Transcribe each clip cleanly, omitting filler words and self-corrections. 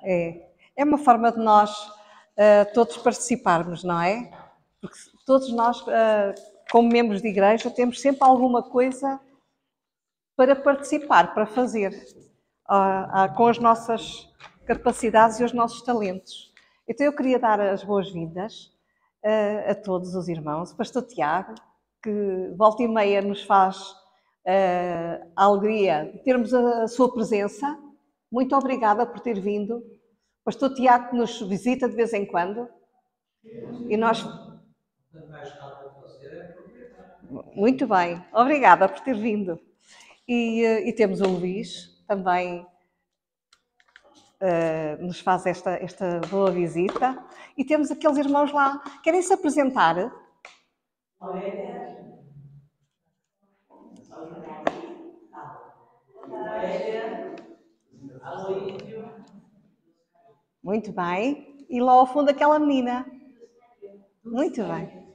É uma forma de nós todos participarmos, não é? Porque todos nós, como membros de igreja, temos sempre alguma coisa para participar, para fazer, com as nossas capacidades e os nossos talentos. Então eu queria dar as boas-vindas a todos os irmãos, o pastor Tiago, que volta e meia nos faz a alegria de termos a sua presença. Muito obrigada por ter vindo. O pastor Tiago nos visita de vez em quando. E nós... Muito bem, obrigada por ter vindo. E temos o Luís, também nos faz esta boa visita. E temos aqueles irmãos lá. Querem se apresentar? Muito bem. E lá ao fundo aquela menina. Muito bem.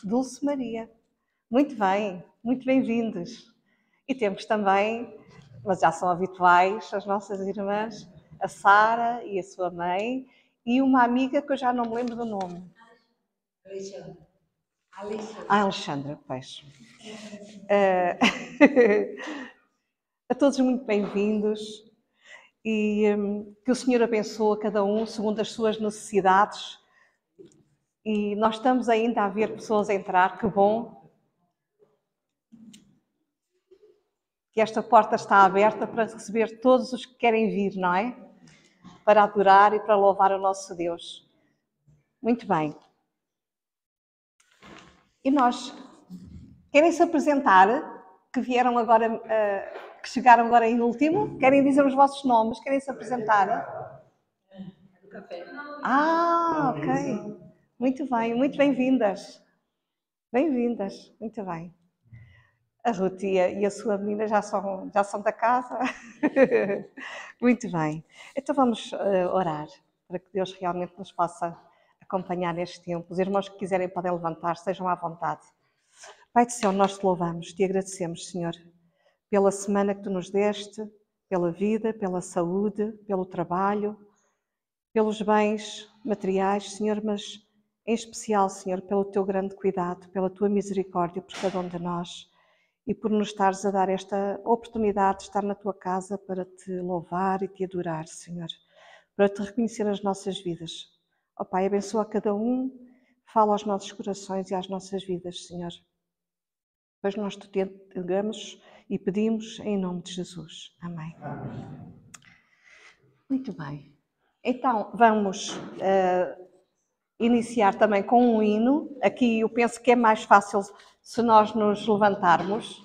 Dulce Maria. Muito bem. Muito bem-vindos. E temos também, mas já são habituais, as nossas irmãs, a Sara e a sua mãe, e uma amiga que eu já não me lembro do nome. Alexandra, pois. A todos muito bem-vindos e que o Senhor abençoe a cada um segundo as suas necessidades. E nós estamos ainda a ver pessoas entrar, que bom. Que esta porta está aberta para receber todos os que querem vir, não é? Para adorar e para louvar o nosso Deus. Muito bem. E nós, querem se apresentar, que vieram agora, que chegaram agora em último? Querem dizer os vossos nomes? Querem se apresentar? Ok. Muito bem, muito bem-vindas. Bem-vindas, muito bem. A Ruth e a sua menina já são da casa. Muito bem. Então vamos orar para que Deus realmente nos possa acompanhar neste tempo. Os irmãos que quiserem podem levantar, estejam à vontade. Pai do céu, nós te louvamos, te agradecemos, Senhor, pela semana que tu nos deste, pela vida, pela saúde, pelo trabalho, pelos bens materiais, Senhor, mas em especial, Senhor, pelo teu grande cuidado, pela tua misericórdia por cada um de nós e por nos estares a dar esta oportunidade de estar na tua casa para te louvar e te adorar, Senhor, para te reconhecer nas nossas vidas. Ó Pai, abençoa cada um, fala aos nossos corações e às nossas vidas, Senhor. Pois nós te entregamos e pedimos em nome de Jesus. Amém. Muito bem. Então, vamos iniciar também com um hino. Aqui eu penso que é mais fácil se nós nos levantarmos.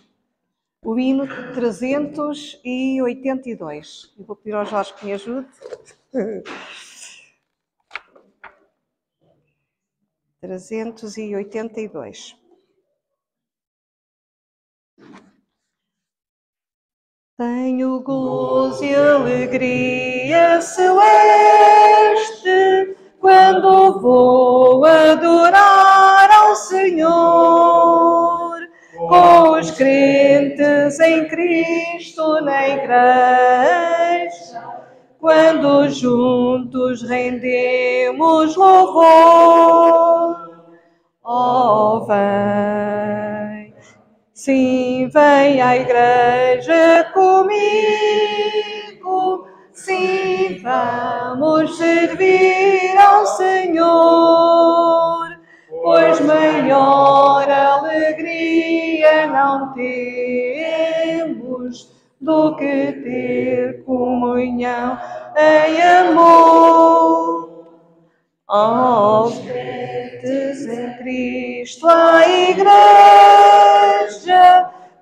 O hino 382. Eu vou pedir ao Jorge que me ajude. 382. Tenho gozo e alegria celeste quando vou adorar ao Senhor, com os crentes em Cristo na igreja, quando juntos rendemos louvor. Oh, vem, sim, vem à igreja comigo, sim, vamos servir ao Senhor, pois maior alegria não temos do que ter comunhão em amor. Oh, crentes em Cristo, a igreja,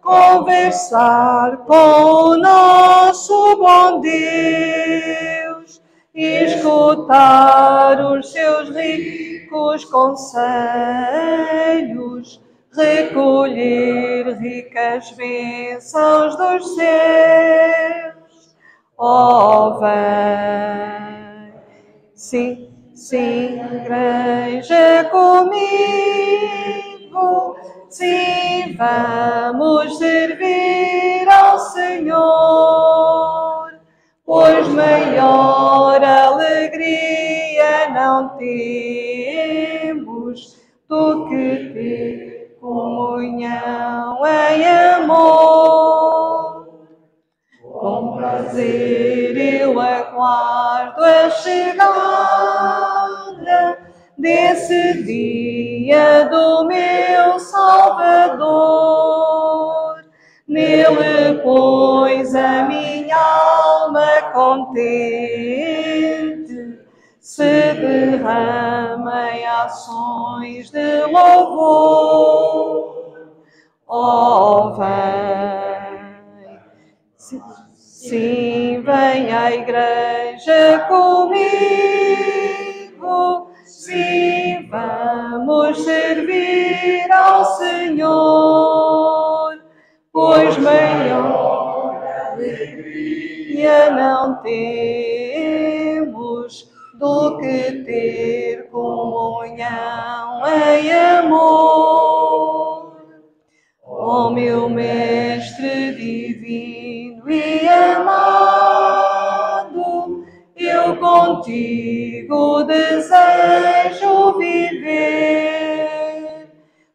conversar com o nosso bom Deus, escutar os seus ricos conselhos, recolher ricas bênçãos dos céus. Oh, vem, sim, sim, igreja comigo, sim, vamos servir ao Senhor, pois maior alegria não temos do que ter comunhão em amor. Com prazer eu aguardo a chegada desse dia do meu Salvador. Nele, pois, a minha alma contente se derrama em ações de louvor. Oh, vem, sim, vem à igreja comigo, sim, vamos servir ao Senhor, pois maior alegria não temos do que ter comunhão em amor. Ó meu Mestre divino e amado, eu contigo desejo viver.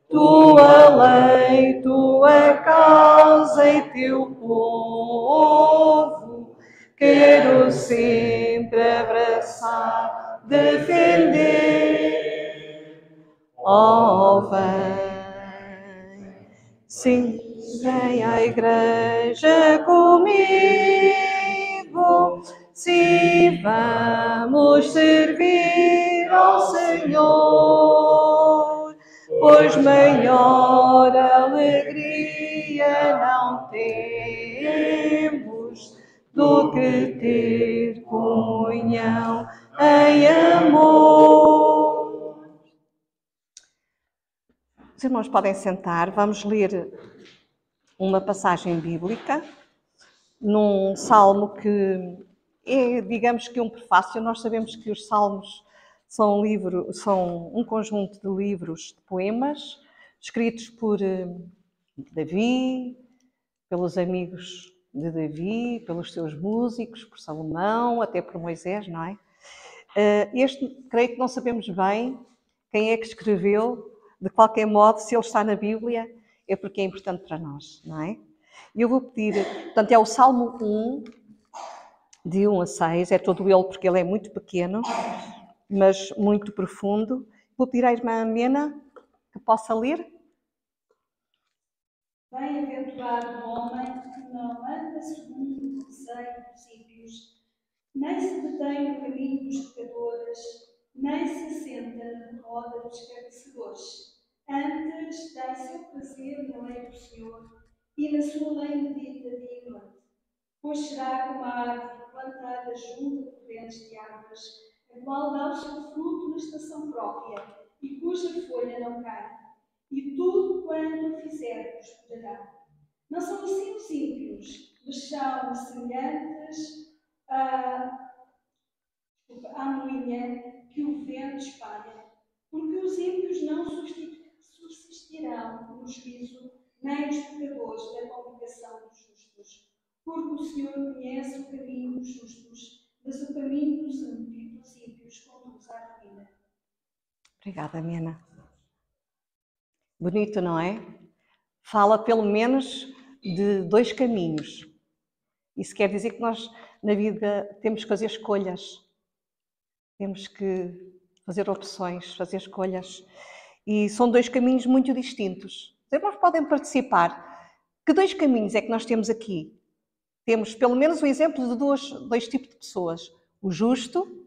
Tua lei, tua causa e teu povo, quero sempre abraçar, defender. Ó, vem, sim, vem à igreja comigo, sim, vamos servir ao Senhor, pois maior alegria não temos do que ter comunhão em amor. Os irmãos podem sentar, vamos ler uma passagem bíblica num salmo que é, digamos que um prefácio. Nós sabemos que os salmos são um conjunto de livros de poemas escritos por Davi, pelos amigos de Davi, pelos seus músicos, por Salomão, até por Moisés, não é? Creio que não sabemos bem quem é que escreveu. De qualquer modo, se ele está na Bíblia, é porque é importante para nós, não é? E eu vou pedir, portanto, é o Salmo 1, de 1 a 6, é todo ele porque ele é muito pequeno, mas muito profundo. Vou pedir à irmã Mena que possa ler. Bem-aventurado o homem que não anda segundo o receio dos ímpios, nem se detém no caminho dos pecadores, nem se assenta na roda dos escarnecedores. Antes dá seu prazer na lei do Senhor, e na sua lei medita dia e noite. Pois será como a árvore plantada junto a correntes de águas, a qual dá o seu fruto na estação própria, e cuja folha não cai. E tudo quanto fizer prosperará. Não são assim os ímpios, mas são semelhantes à moinha que o vento espalha. Porque os ímpios não subsistirão no juízo, nem os pecadores da congregação dos justos. Porque o Senhor conhece o caminho dos justos, mas o caminho dos ímpios conduz à ruína. Obrigada, Mena. Bonito, não é? Fala pelo menos de dois caminhos. Isso quer dizer que nós, na vida, temos que fazer escolhas. Temos que fazer opções, fazer escolhas. E são dois caminhos muito distintos. Os irmãos podem participar. Que dois caminhos é que nós temos aqui? Temos pelo menos o exemplo de dois tipos de pessoas. O justo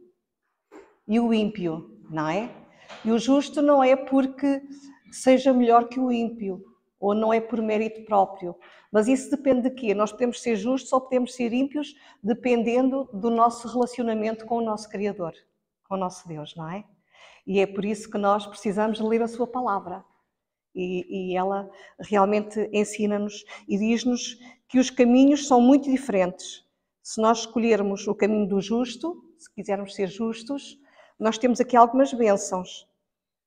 e o ímpio, não é? E o justo não é porque seja melhor que o ímpio, ou não é por mérito próprio. Mas isso depende de quê? Nós podemos ser justos ou podemos ser ímpios, dependendo do nosso relacionamento com o nosso Criador, com o nosso Deus, não é? E é por isso que nós precisamos ler a sua palavra. E ela realmente ensina-nos e diz-nos que os caminhos são muito diferentes. Se nós escolhermos o caminho do justo, se quisermos ser justos, nós temos aqui algumas bênçãos.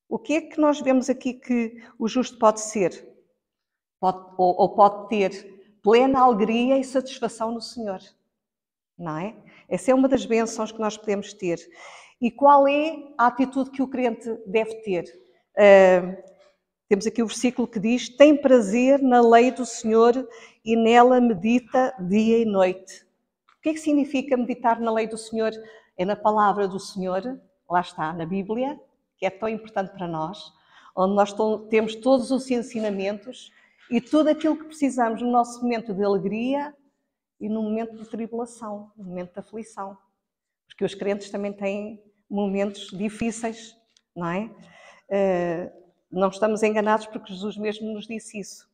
O que é que nós vemos aqui que o justo pode ser? Pode ter plena alegria e satisfação no Senhor, não é? Essa é uma das bênçãos que nós podemos ter. E qual é a atitude que o crente deve ter? Temos aqui o versículo que diz: tem prazer na lei do Senhor e nela medita dia e noite. O que é que significa meditar na lei do Senhor? É na palavra do Senhor, lá está, na Bíblia, que é tão importante para nós, onde nós temos todos os ensinamentos e tudo aquilo que precisamos no nosso momento de alegria e no momento de tribulação, no momento de aflição. Porque os crentes também têm momentos difíceis, não é? Não estamos enganados porque Jesus mesmo nos disse isso.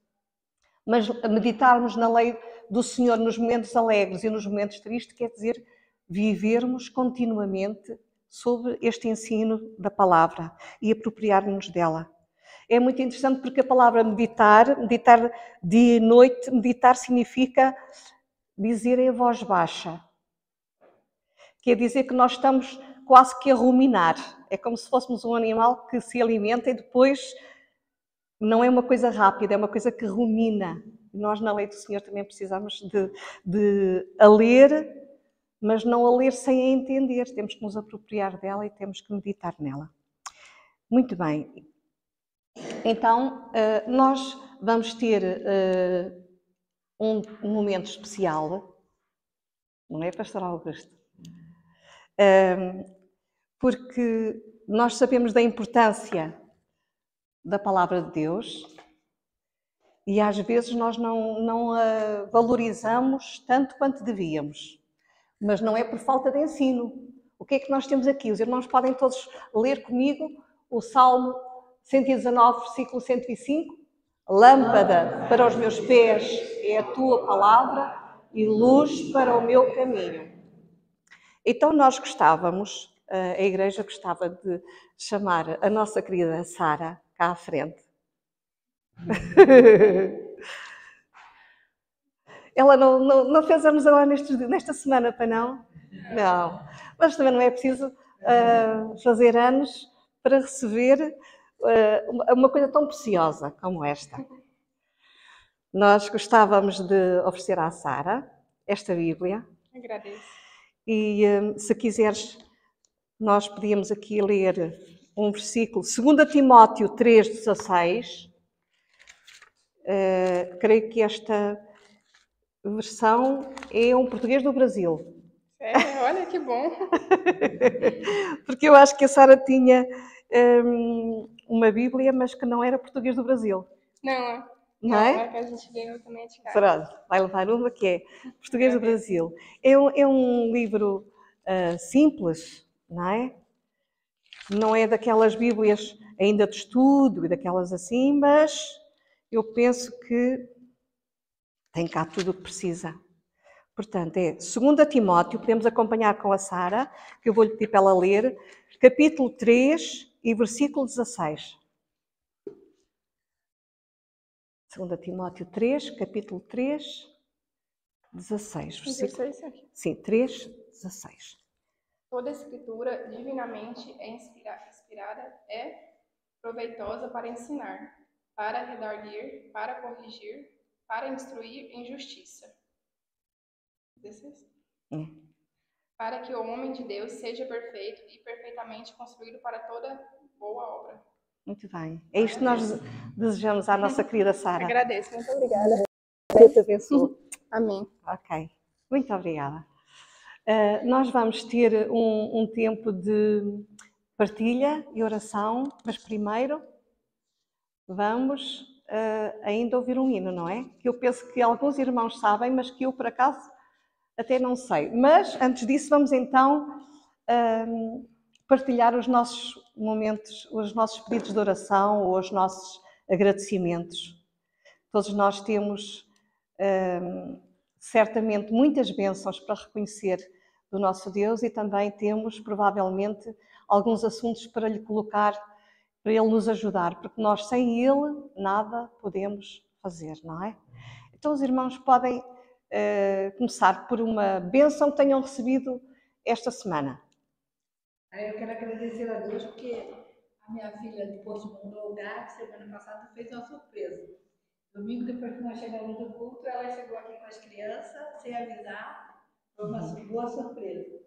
Mas meditarmos na lei do Senhor nos momentos alegres e nos momentos tristes quer dizer vivermos continuamente sobre este ensino da palavra e apropriar-nos dela. É muito interessante porque a palavra meditar dia e noite, meditar significa dizer em voz baixa. Quer dizer que nós estamos quase que a ruminar. É como se fôssemos um animal que se alimenta e depois não é uma coisa rápida, é uma coisa que rumina. Nós na lei do Senhor também precisamos de a ler, mas não a ler sem a entender. Temos que nos apropriar dela e temos que meditar nela. Muito bem. Então, nós vamos ter um momento especial, não é, Pastor Augusto? Porque nós sabemos da importância da palavra de Deus e às vezes nós não a valorizamos tanto quanto devíamos. Mas não é por falta de ensino. O que é que nós temos aqui? Os irmãos podem todos ler comigo o Salmo 119, versículo 105. Lâmpada para os meus pés é a tua palavra e luz para o meu caminho. Então nós gostávamos, a igreja gostava de chamar a nossa querida Sara cá à frente. Ela não fez anos agora nesta semana, para não? Não. Mas também não é preciso fazer anos para receber uma coisa tão preciosa como esta. Nós gostávamos de oferecer à Sara esta Bíblia. Agradeço. E se quiseres, nós podíamos aqui ler um versículo, 2 Timóteo 3,16. Creio que esta versão é um português do Brasil. Olha que bom. Porque eu acho que a Sara tinha uma Bíblia, mas que não era português do Brasil. Não é que a gente ganhou também de casa. Pronto, vai levar uma que é português do Brasil. É um livro simples, não é? Não é daquelas Bíblias ainda de estudo e daquelas assim, mas eu penso que tem cá tudo o que precisa. Portanto, é 2 Timóteo, podemos acompanhar com a Sara, que eu vou-lhe pedir para ela ler, capítulo 3 e versículo 16. 2 Timóteo 3, capítulo 3, 16. Versículo... Sim, 3, 16. Toda escritura divinamente inspirada é proveitosa para ensinar, para redarguir, para corrigir, para instruir em justiça. 16. Para que o homem de Deus seja perfeito e perfeitamente construído para toda boa obra. Muito bem. É isto que nós desejamos à nossa querida Sara. Agradeço, muito obrigada. Deus te abençoe. Amém. Ok, muito obrigada. Nós vamos ter um tempo de partilha e oração, mas primeiro vamos ainda ouvir um hino, não é? Que eu penso que alguns irmãos sabem, mas que eu, por acaso, até não sei. Mas, antes disso, vamos então partilhar os nossos momentos, os nossos pedidos de oração ou os nossos agradecimentos. Todos nós temos, certamente, muitas bênçãos para reconhecer do nosso Deus e também temos, provavelmente, alguns assuntos para lhe colocar, para Ele nos ajudar, porque nós, sem Ele, nada podemos fazer, não é? Então, os irmãos podem começar por uma bênção que tenham recebido esta semana. Eu quero agradecer a Deus porque a minha filha depois mudou o lugar, semana passada fez uma surpresa. Domingo, depois que nós chegamos do culto, ela chegou aqui com as crianças, sem avisar, Foi uma boa surpresa.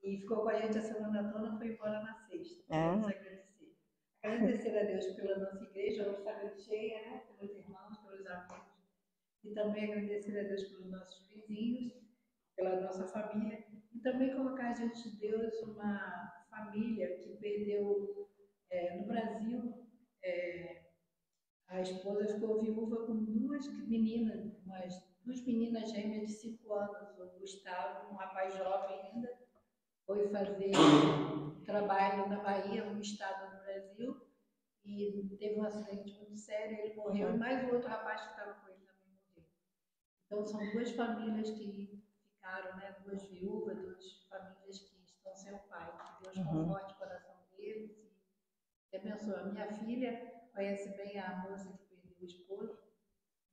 E ficou com a gente a semana toda, foi embora na sexta. Vamos agradecer. Agradecer a Deus pela nossa igreja, hoje está grande cheia, né? Pelos irmãos, pelos amigos. E também agradecer a Deus pelos nossos vizinhos, pela nossa família. E também colocar diante de Deus uma família que perdeu no Brasil. A esposa ficou viúva com duas meninas gêmeas de 5 anos. O Gustavo, um rapaz jovem ainda, foi fazer trabalho na Bahia, um estado do Brasil, e teve um acidente muito sério, ele morreu, e mais o outro rapaz que estava com ele também morreu. Então são duas famílias que ficaram, né? Duas viúvas, duas famílias que estão sem o pai. Que Deus conforte o coração deles e abençoe. A minha filha conhece bem a moça que perdeu o esposo,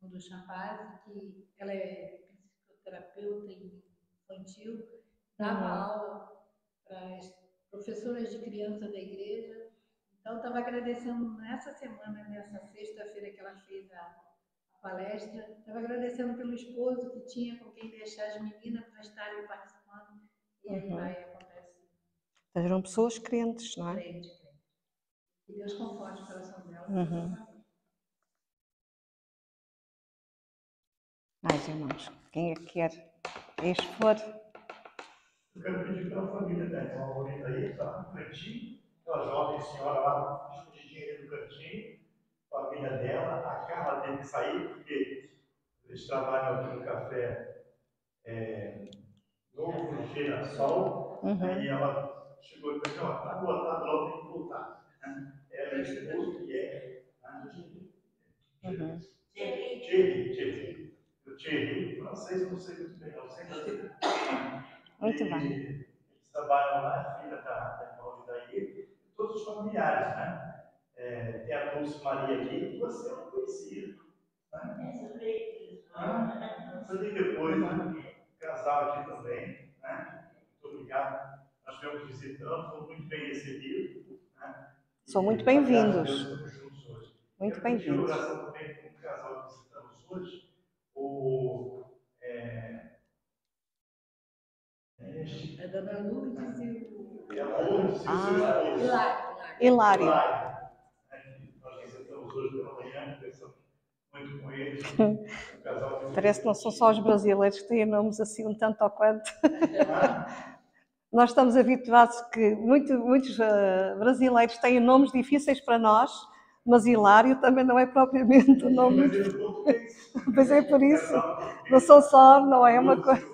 um dos rapazes, que ela é psicoterapeuta infantil, dava aula para as professoras de criança da igreja. Então, estava agradecendo nessa semana, nessa sexta-feira que ela fez a palestra, estava agradecendo pelo esposo que tinha com quem deixar as meninas para estarem participando. E aí vai acontecer. Eram pessoas crentes, não é? Crente. Que Deus conforte o coração dela. Mais irmãos, quem é que quer expor? Eu quero pedir pela família da irmã Bonita aí, está no cantinho, aquela jovem senhora lá, escondidinha ali no cantinho, família dela, a Carla teve que sair, porque eles trabalham aqui no café Novo Girassol, aí ela chegou e falou, ó, está lotado, logo tem que voltar. Ela, o esposo e Thierry, francês, não sei muito bem, não sei brasileiro. Muito bem. Eles trabalham lá, a filha da irmã daí, e todos os familiares, né? Tem a Dulce Maria ali, que você não conhecia. Falei depois, né? Casal aqui também, né? Muito obrigado. Nós estivemos visitando, fomos muito bem recebidos. Né? São muito bem-vindos. Estamos juntos hoje. Muito bem-vindos. Eu bem-vindos. oração também com o casal que visitamos hoje, A dona Lourdes e o Hilário. Nós visitamos hoje pela manhã, conversamos muito com eles. Parece que não são só os brasileiros que têm nomes assim um tanto ou quanto. Nós estamos habituados que muitos brasileiros têm nomes difíceis para nós, mas Hilário também não é propriamente um nome muito... Pois é por isso. Não são só, não é uma coisa...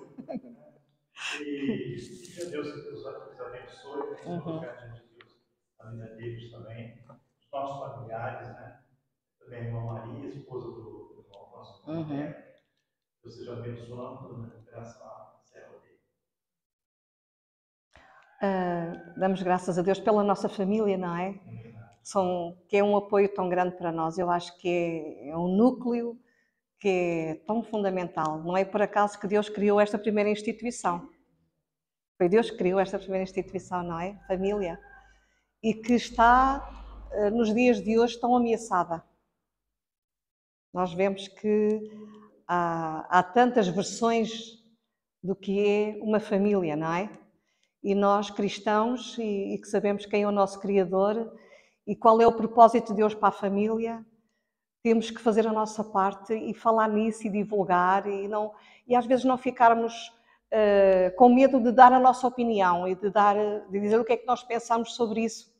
E que Deus os abençoe, colocar diante de Deus a vida deles também, os nossos familiares, né? Também a irmã Maria, esposa do irmão Alfonso Deus seja abençoando na recuperação da serva dele. Damos graças a Deus pela nossa família, não é? Que é um apoio tão grande para nós. Eu acho que é um núcleo que é tão fundamental. Não é por acaso que Deus criou esta primeira instituição. Foi Deus que criou esta primeira instituição, não é? Família. E que está, nos dias de hoje, tão ameaçada. Nós vemos que há tantas versões do que é uma família, não é? E nós, cristãos, e que sabemos quem é o nosso Criador e qual é o propósito de Deus para a família, temos que fazer a nossa parte e falar nisso e divulgar e às vezes não ficarmos com medo de dar a nossa opinião e de dizer o que é que nós pensamos sobre isso,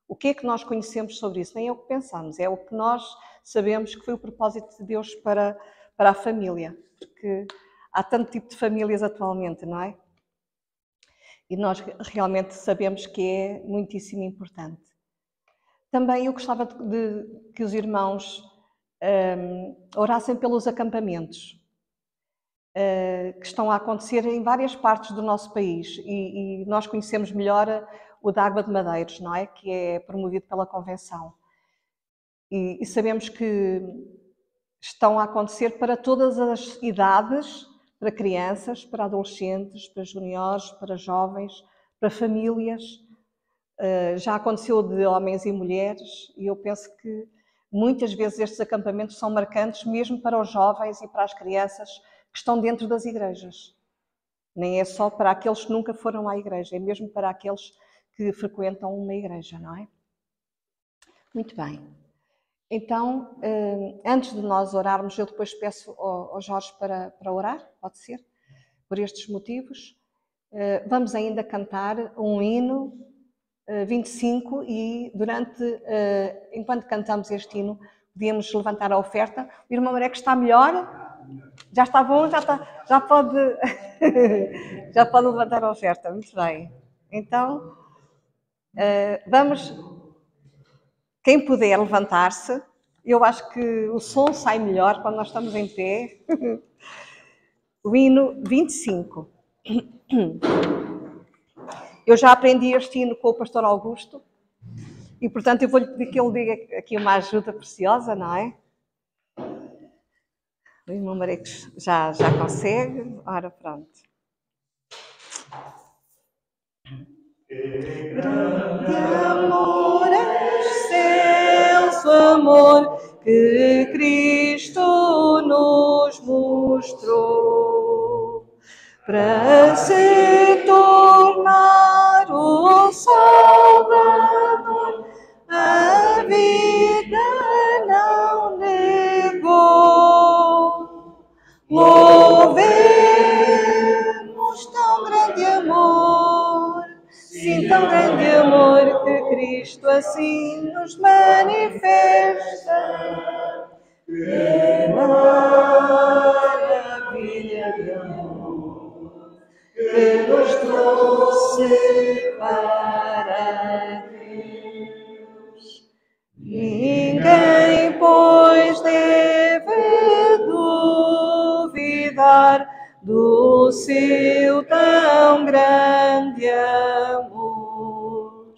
o que é que nós conhecemos sobre isso. Nem é o que pensamos, é o que nós sabemos que foi o propósito de Deus para a família, porque há tanto tipo de famílias atualmente, não é? E nós realmente sabemos que é muitíssimo importante. Também eu gostava de que os irmãos orassem pelos acampamentos que estão a acontecer em várias partes do nosso país e nós conhecemos melhor o da Água de Madeiros, não é? Que é promovido pela Convenção. E sabemos que estão a acontecer para todas as idades, para crianças, para adolescentes, para juniores, para jovens, para famílias. Já aconteceu de homens e mulheres e eu penso que muitas vezes estes acampamentos são marcantes mesmo para os jovens e para as crianças que estão dentro das igrejas. Nem é só para aqueles que nunca foram à igreja, é mesmo para aqueles que frequentam uma igreja, não é? Muito bem. Então, antes de nós orarmos, eu depois peço ao Jorge para orar, pode ser? Por estes motivos. Vamos ainda cantar um hino 25 e enquanto cantamos este hino, podíamos levantar a oferta. O irmão Mareco está melhor? Já está bom? Já pode, já pode levantar a oferta. Muito bem. Então, vamos, quem puder levantar-se, eu acho que o som sai melhor quando nós estamos em pé. O hino 25. Eu já aprendi este hino com o pastor Augusto e, portanto, eu vou-lhe pedir que ele diga aqui uma ajuda preciosa, não é? O irmão Mareques já consegue. Ora, pronto. Grande amor, excelso amor, que Cristo nos mostrou, para se tornar o Salvador, a vida não negou. Louvemos tão grande amor, sim, tão grande amor, que Cristo assim nos manifesta. Que maravilha de amor que nos trouxe para Deus. Ninguém, pois, deve duvidar do seu tão grande amor,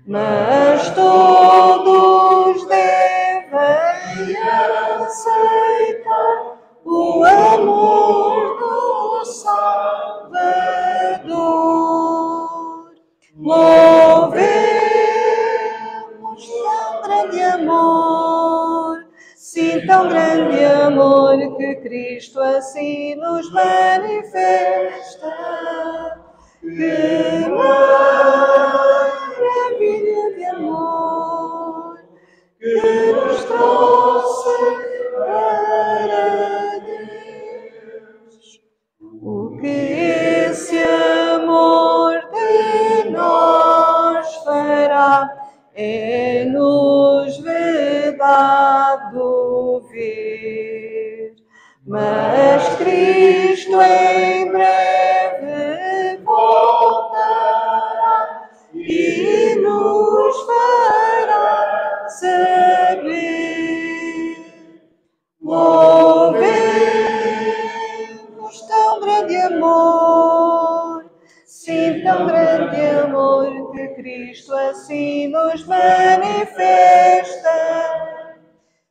mas todos devem aceitar o amor do Salvador. Louvemos tão grande amor, sim, tão grande amor, que Cristo assim nos manifesta. Que maravilha de amor que nos trouxe para Deus. O que esse amor de nós fará é nos vedado ver. Mas Cristo em breve voltará e nos fará saber. Louvemos tão grande amor, sim, tão grande amor, que Cristo assim nos manifesta.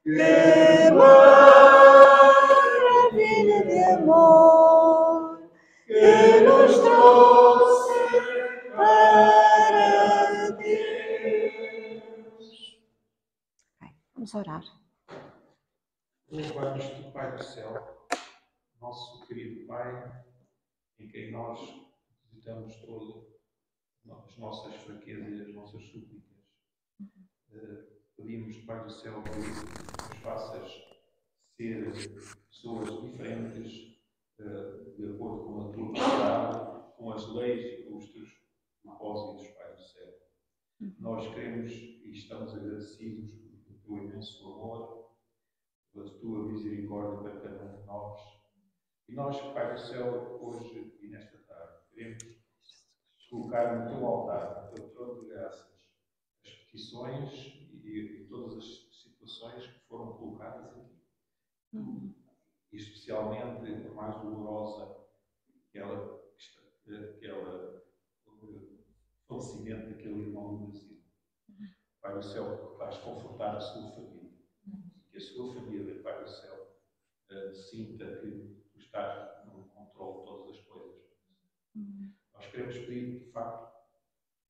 Que maravilha de amor que nos trouxe para Deus. Vamos orar. Louvamos-te, Pai do céu, nosso querido Pai, em quem nós depositamos todas as nossas fraquezas e as nossas súplicas. Pedimos, Pai do céu, que nos faças ser pessoas diferentes, de acordo com a tua vontade, com as leis e com os teus propósitos, Pai do céu. Nós queremos e estamos agradecidos pelo teu imenso amor, pela tua misericórdia para cada um de nós. E nós, Pai do céu, hoje e nesta tarde, queremos colocar no teu altar, no teu trono de graças, as petições e todas as situações que foram colocadas aqui. E especialmente a mais dolorosa, aquela falecimento daquele irmão do Brasil. Pai do céu, que vais confortar a sua família. Que a sua família, Pai do céu, sinta que tu estás no controle de todas as coisas. Nós queremos pedir, de facto,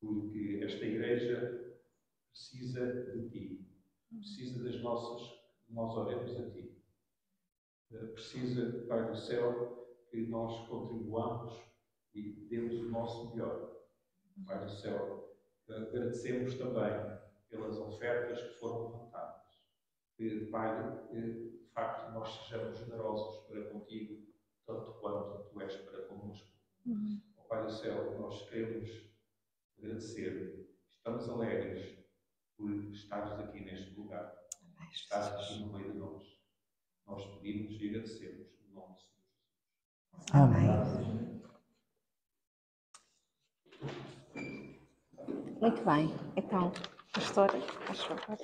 porque esta igreja precisa de ti. Precisa das nossas, nós oremos a ti. Precisa, Pai do céu, que nós contribuamos e demos o nosso melhor. Pai do céu, agradecemos também pelas ofertas que foram levantadas. Pai, de facto, nós sejamos generosos para contigo, tanto quanto tu és para connosco. Pai do céu, nós queremos agradecer. Estamos alegres por estares aqui neste lugar. Estás aqui no meio de nós. Nós pedimos e agradecemos no nome do Senhor. Amém. Muito bem. Então, pastora, faz favor.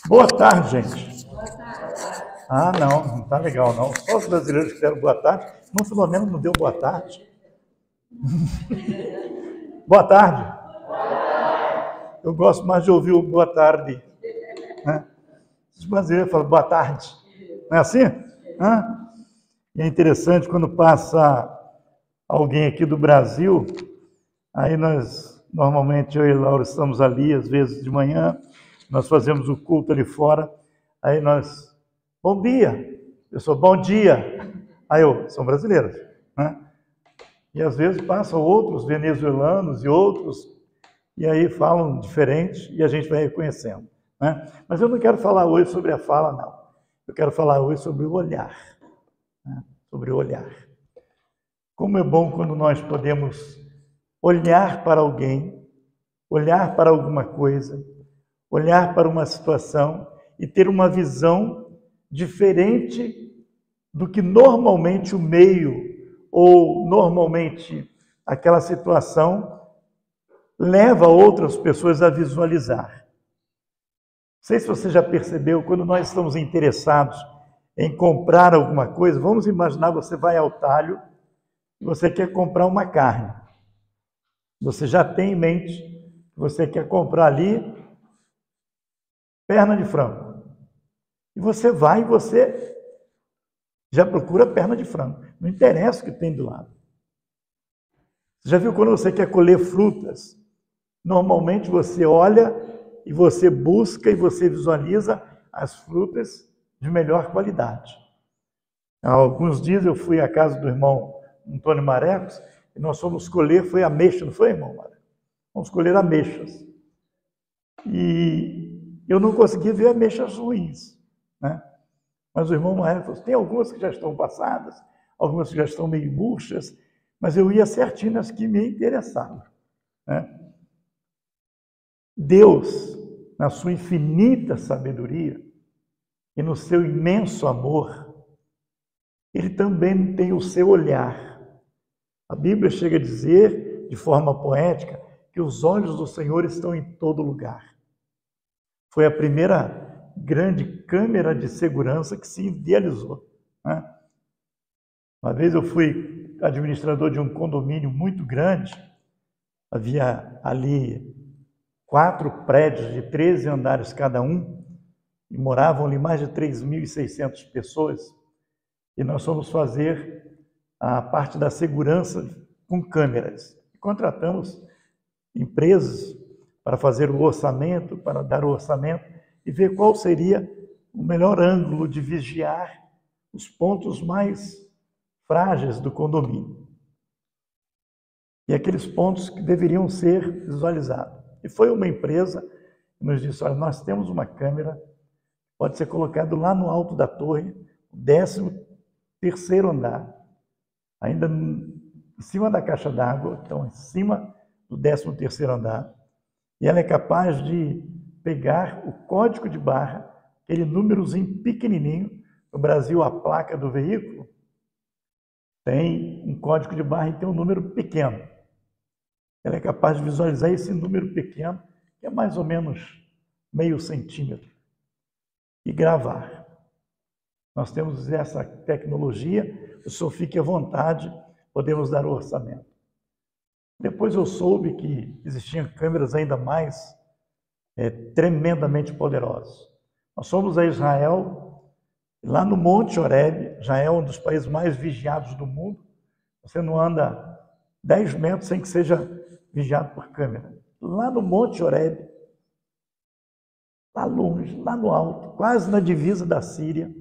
Boa tarde, gente. Boa tarde. Ah, não está legal, não. Só os brasileiros que deram boa tarde. Não, pelo menos não deu boa tarde. Boa tarde. Eu gosto mais de ouvir o boa tarde. Os brasileiros falam boa tarde. Não é assim? E é interessante quando passa alguém aqui do Brasil, aí nós, normalmente eu e Laura estamos ali, às vezes de manhã, nós fazemos o culto ali fora, aí nós, bom dia, eu sou bom dia, aí são brasileiros, né? E às vezes passam outros venezuelanos e outros, e aí falam diferente e a gente vai reconhecendo, né? Mas eu não quero falar hoje sobre a fala, não. Eu quero falar hoje sobre o olhar, né? Sobre o olhar. Como é bom quando nós podemos olhar para alguém, olhar para alguma coisa, olhar para uma situação e ter uma visão diferente do que normalmente o meio ou normalmente aquela situação leva outras pessoas a visualizar. Não sei se você já percebeu, quando nós estamos interessados em comprar alguma coisa, vamos imaginar, você vai ao talho e você quer comprar uma carne. Você já tem em mente que você quer comprar ali perna de frango. E você vai e você já procura perna de frango. Não interessa o que tem do lado. Você já viu quando você quer colher frutas? Normalmente você olha e você busca e você visualiza as frutas de melhor qualidade. Há alguns dias eu fui à casa do irmão Antônio Marecos e nós fomos colher, foi ameixa, não foi, irmão Marecos? Vamos colher ameixas. E eu não consegui ver ameixas ruins, né? Mas o irmão Marecos falou, tem algumas que já estão passadas, algumas que já estão meio murchas, mas eu ia certinho nas que me interessavam, né? Deus, na sua infinita sabedoria e no seu imenso amor, Ele também tem o seu olhar. A Bíblia chega a dizer, de forma poética, que os olhos do Senhor estão em todo lugar. Foi a primeira grande câmera de segurança que se idealizou, né? Uma vez eu fui administrador de um condomínio muito grande, havia ali 4 prédios de 13 andares cada um, e moravam ali mais de 3.600 pessoas, e nós fomos fazer a parte da segurança com câmeras. Contratamos empresas para fazer o orçamento, para dar o orçamento e ver qual seria o melhor ângulo de vigiar os pontos mais frágeis do condomínio. E aqueles pontos que deveriam ser visualizados. E foi uma empresa que nos disse, olha, nós temos uma câmera, pode ser colocado lá no alto da torre, 13º andar, ainda em cima da caixa d'água, então em cima do 13º andar, e ela é capaz de pegar o código de barra, aquele númerozinho pequenininho. No Brasil, a placa do veículo tem um código de barra e tem um número pequeno. Ela é capaz de visualizar esse número pequeno, que é mais ou menos meio centímetro, e gravar. Nós temos essa tecnologia, o senhor fique à vontade, podemos dar o orçamento. Depois eu soube que existiam câmeras ainda mais tremendamente poderosas. Nós fomos a Israel, lá no Monte Horebe, já é um dos países mais vigiados do mundo. Você não anda 10 metros sem que seja vigiado por câmera. Lá no Monte Horebe, lá longe, lá no alto, quase na divisa da Síria,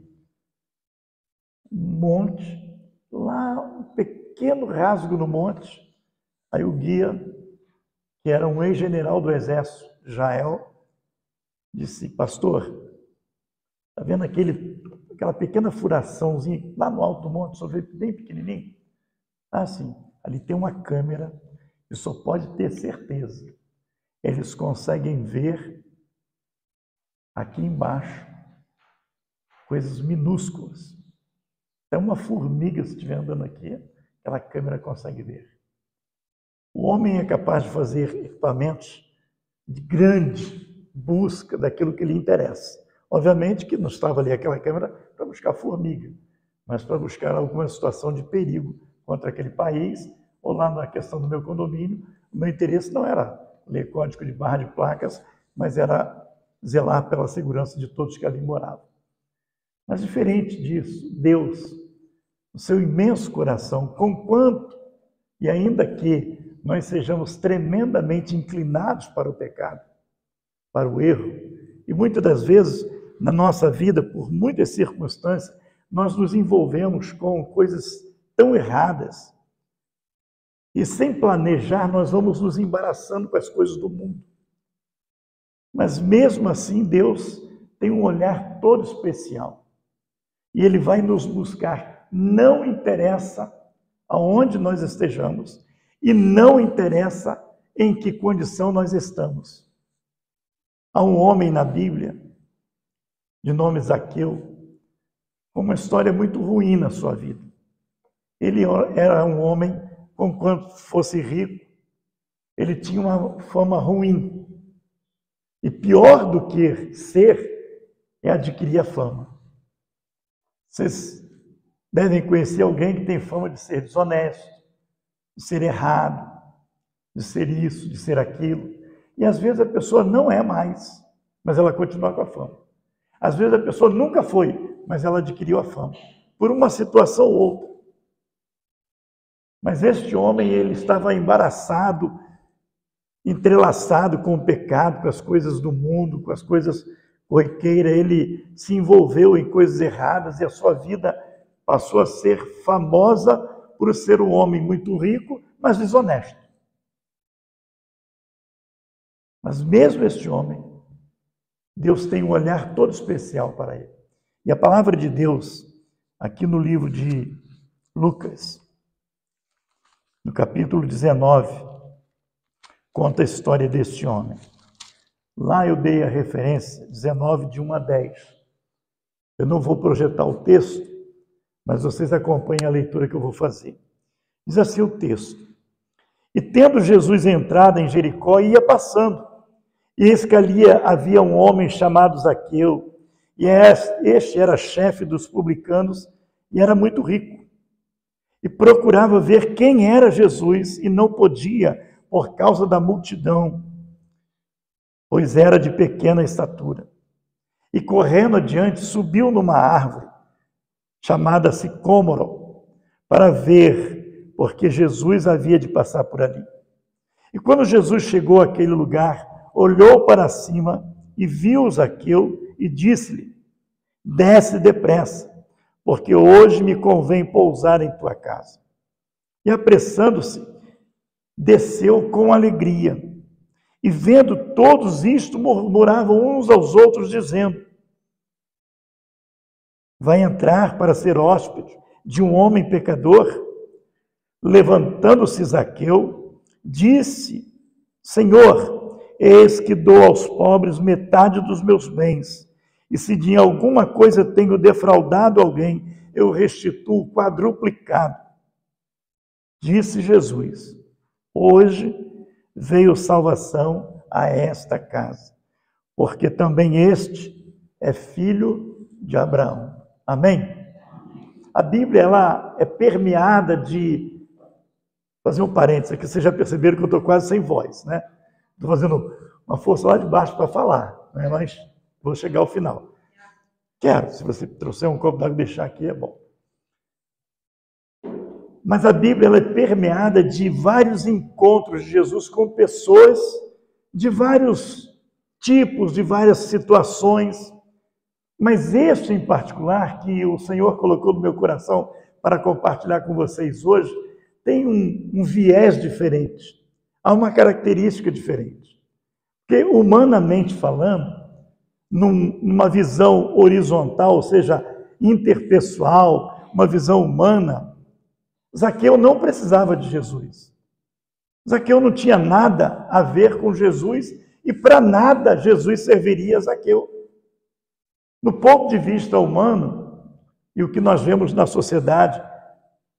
um monte, lá um pequeno rasgo no monte. Aí o guia, que era um ex-general do exército de Israel, disse: pastor, está vendo aquela pequena furaçãozinha lá no alto do monte, só vê bem pequenininho? Ah, sim, ali tem uma câmera e só pode ter certeza. Eles conseguem ver aqui embaixo coisas minúsculas. Até uma formiga, se estiver andando aqui, aquela câmera consegue ver. O homem é capaz de fazer equipamentos de grande busca daquilo que lhe interessa. Obviamente que não estava ali aquela câmera para buscar formiga, mas para buscar alguma situação de perigo contra aquele país, ou lá na questão do meu condomínio. O meu interesse não era ler código de barra de placas, mas era zelar pela segurança de todos que ali moravam. Mas diferente disso, Deus, no seu imenso coração, conquanto, e ainda que nós sejamos tremendamente inclinados para o pecado, para o erro, e muitas das vezes na nossa vida, por muitas circunstâncias, nós nos envolvemos com coisas tão erradas, e sem planejar nós vamos nos embaraçando com as coisas do mundo. Mas mesmo assim Deus tem um olhar todo especial, e Ele vai nos buscar. Não interessa aonde nós estejamos, e não interessa em que condição nós estamos. Há um homem na Bíblia, de nome Zaqueu, com uma história muito ruim na sua vida. Ele era um homem, conquanto fosse rico, ele tinha uma fama ruim. E pior do que ser, é adquirir a fama. Vocês devem conhecer alguém que tem fama de ser desonesto, de ser errado, de ser isso, de ser aquilo. E às vezes a pessoa não é mais, mas ela continua com a fama. Às vezes a pessoa nunca foi, mas ela adquiriu a fama, por uma situação ou outra. Mas este homem, ele estava embaraçado, entrelaçado com o pecado, com as coisas do mundo, com as coisas corriqueiras. Ele se envolveu em coisas erradas e a sua vida passou a ser famosa por ser um homem muito rico, mas desonesto. Mas mesmo este homem, Deus tem um olhar todo especial para ele. E a palavra de Deus, aqui no livro de Lucas, no capítulo 19, conta a história deste homem. Lá eu dei a referência, 19, de 1 a 10. Eu não vou projetar o texto, mas vocês acompanhem a leitura que eu vou fazer. Diz assim o texto: E tendo Jesus entrado em Jericó, ia passando, e eis que ali havia um homem chamado Zaqueu, e este era chefe dos publicanos e era muito rico. E procurava ver quem era Jesus, e não podia, por causa da multidão, pois era de pequena estatura. E correndo adiante, subiu numa árvore, chamada Sicômoro, para ver, porque Jesus havia de passar por ali. E quando Jesus chegou àquele lugar, olhou para cima e viu Zaqueu e disse-lhe: Desce depressa, porque hoje me convém pousar em tua casa. E apressando-se, desceu com alegria. E vendo todos isto, murmuravam uns aos outros, dizendo: Vai entrar para ser hóspede de um homem pecador? Levantando-se Zaqueu, disse: Senhor, eis que dou aos pobres metade dos meus bens, e se de alguma coisa tenho defraudado alguém, eu restituo quadruplicado. Disse Jesus: Hoje veio salvação a esta casa, porque também este é filho de Abraão. Amém? A Bíblia, ela é permeada de... Vou fazer um parênteses aqui, vocês já perceberam que eu estou quase sem voz, né? Estou fazendo uma força lá de baixo para falar, né? Mas vou chegar ao final. Quero, se você trouxer um copo d'água e deixar aqui, é bom. Mas a Bíblia, ela é permeada de vários encontros de Jesus com pessoas de vários tipos, de várias situações, mas este em particular, que o Senhor colocou no meu coração para compartilhar com vocês hoje, tem um viés diferente, há uma característica diferente. Porque, humanamente falando, numa visão horizontal, ou seja, interpessoal, uma visão humana, Zaqueu não precisava de Jesus. Zaqueu não tinha nada a ver com Jesus e para nada Jesus serviria a Zaqueu. No ponto de vista humano, e o que nós vemos na sociedade,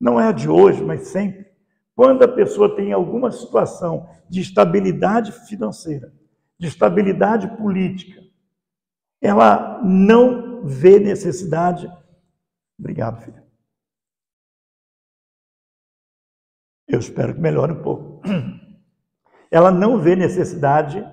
não é de hoje, mas sempre, quando a pessoa tem alguma situação de estabilidade financeira, de estabilidade política, ela não vê necessidade. Obrigado, filha. Eu espero que melhore um pouco. Ela não vê necessidade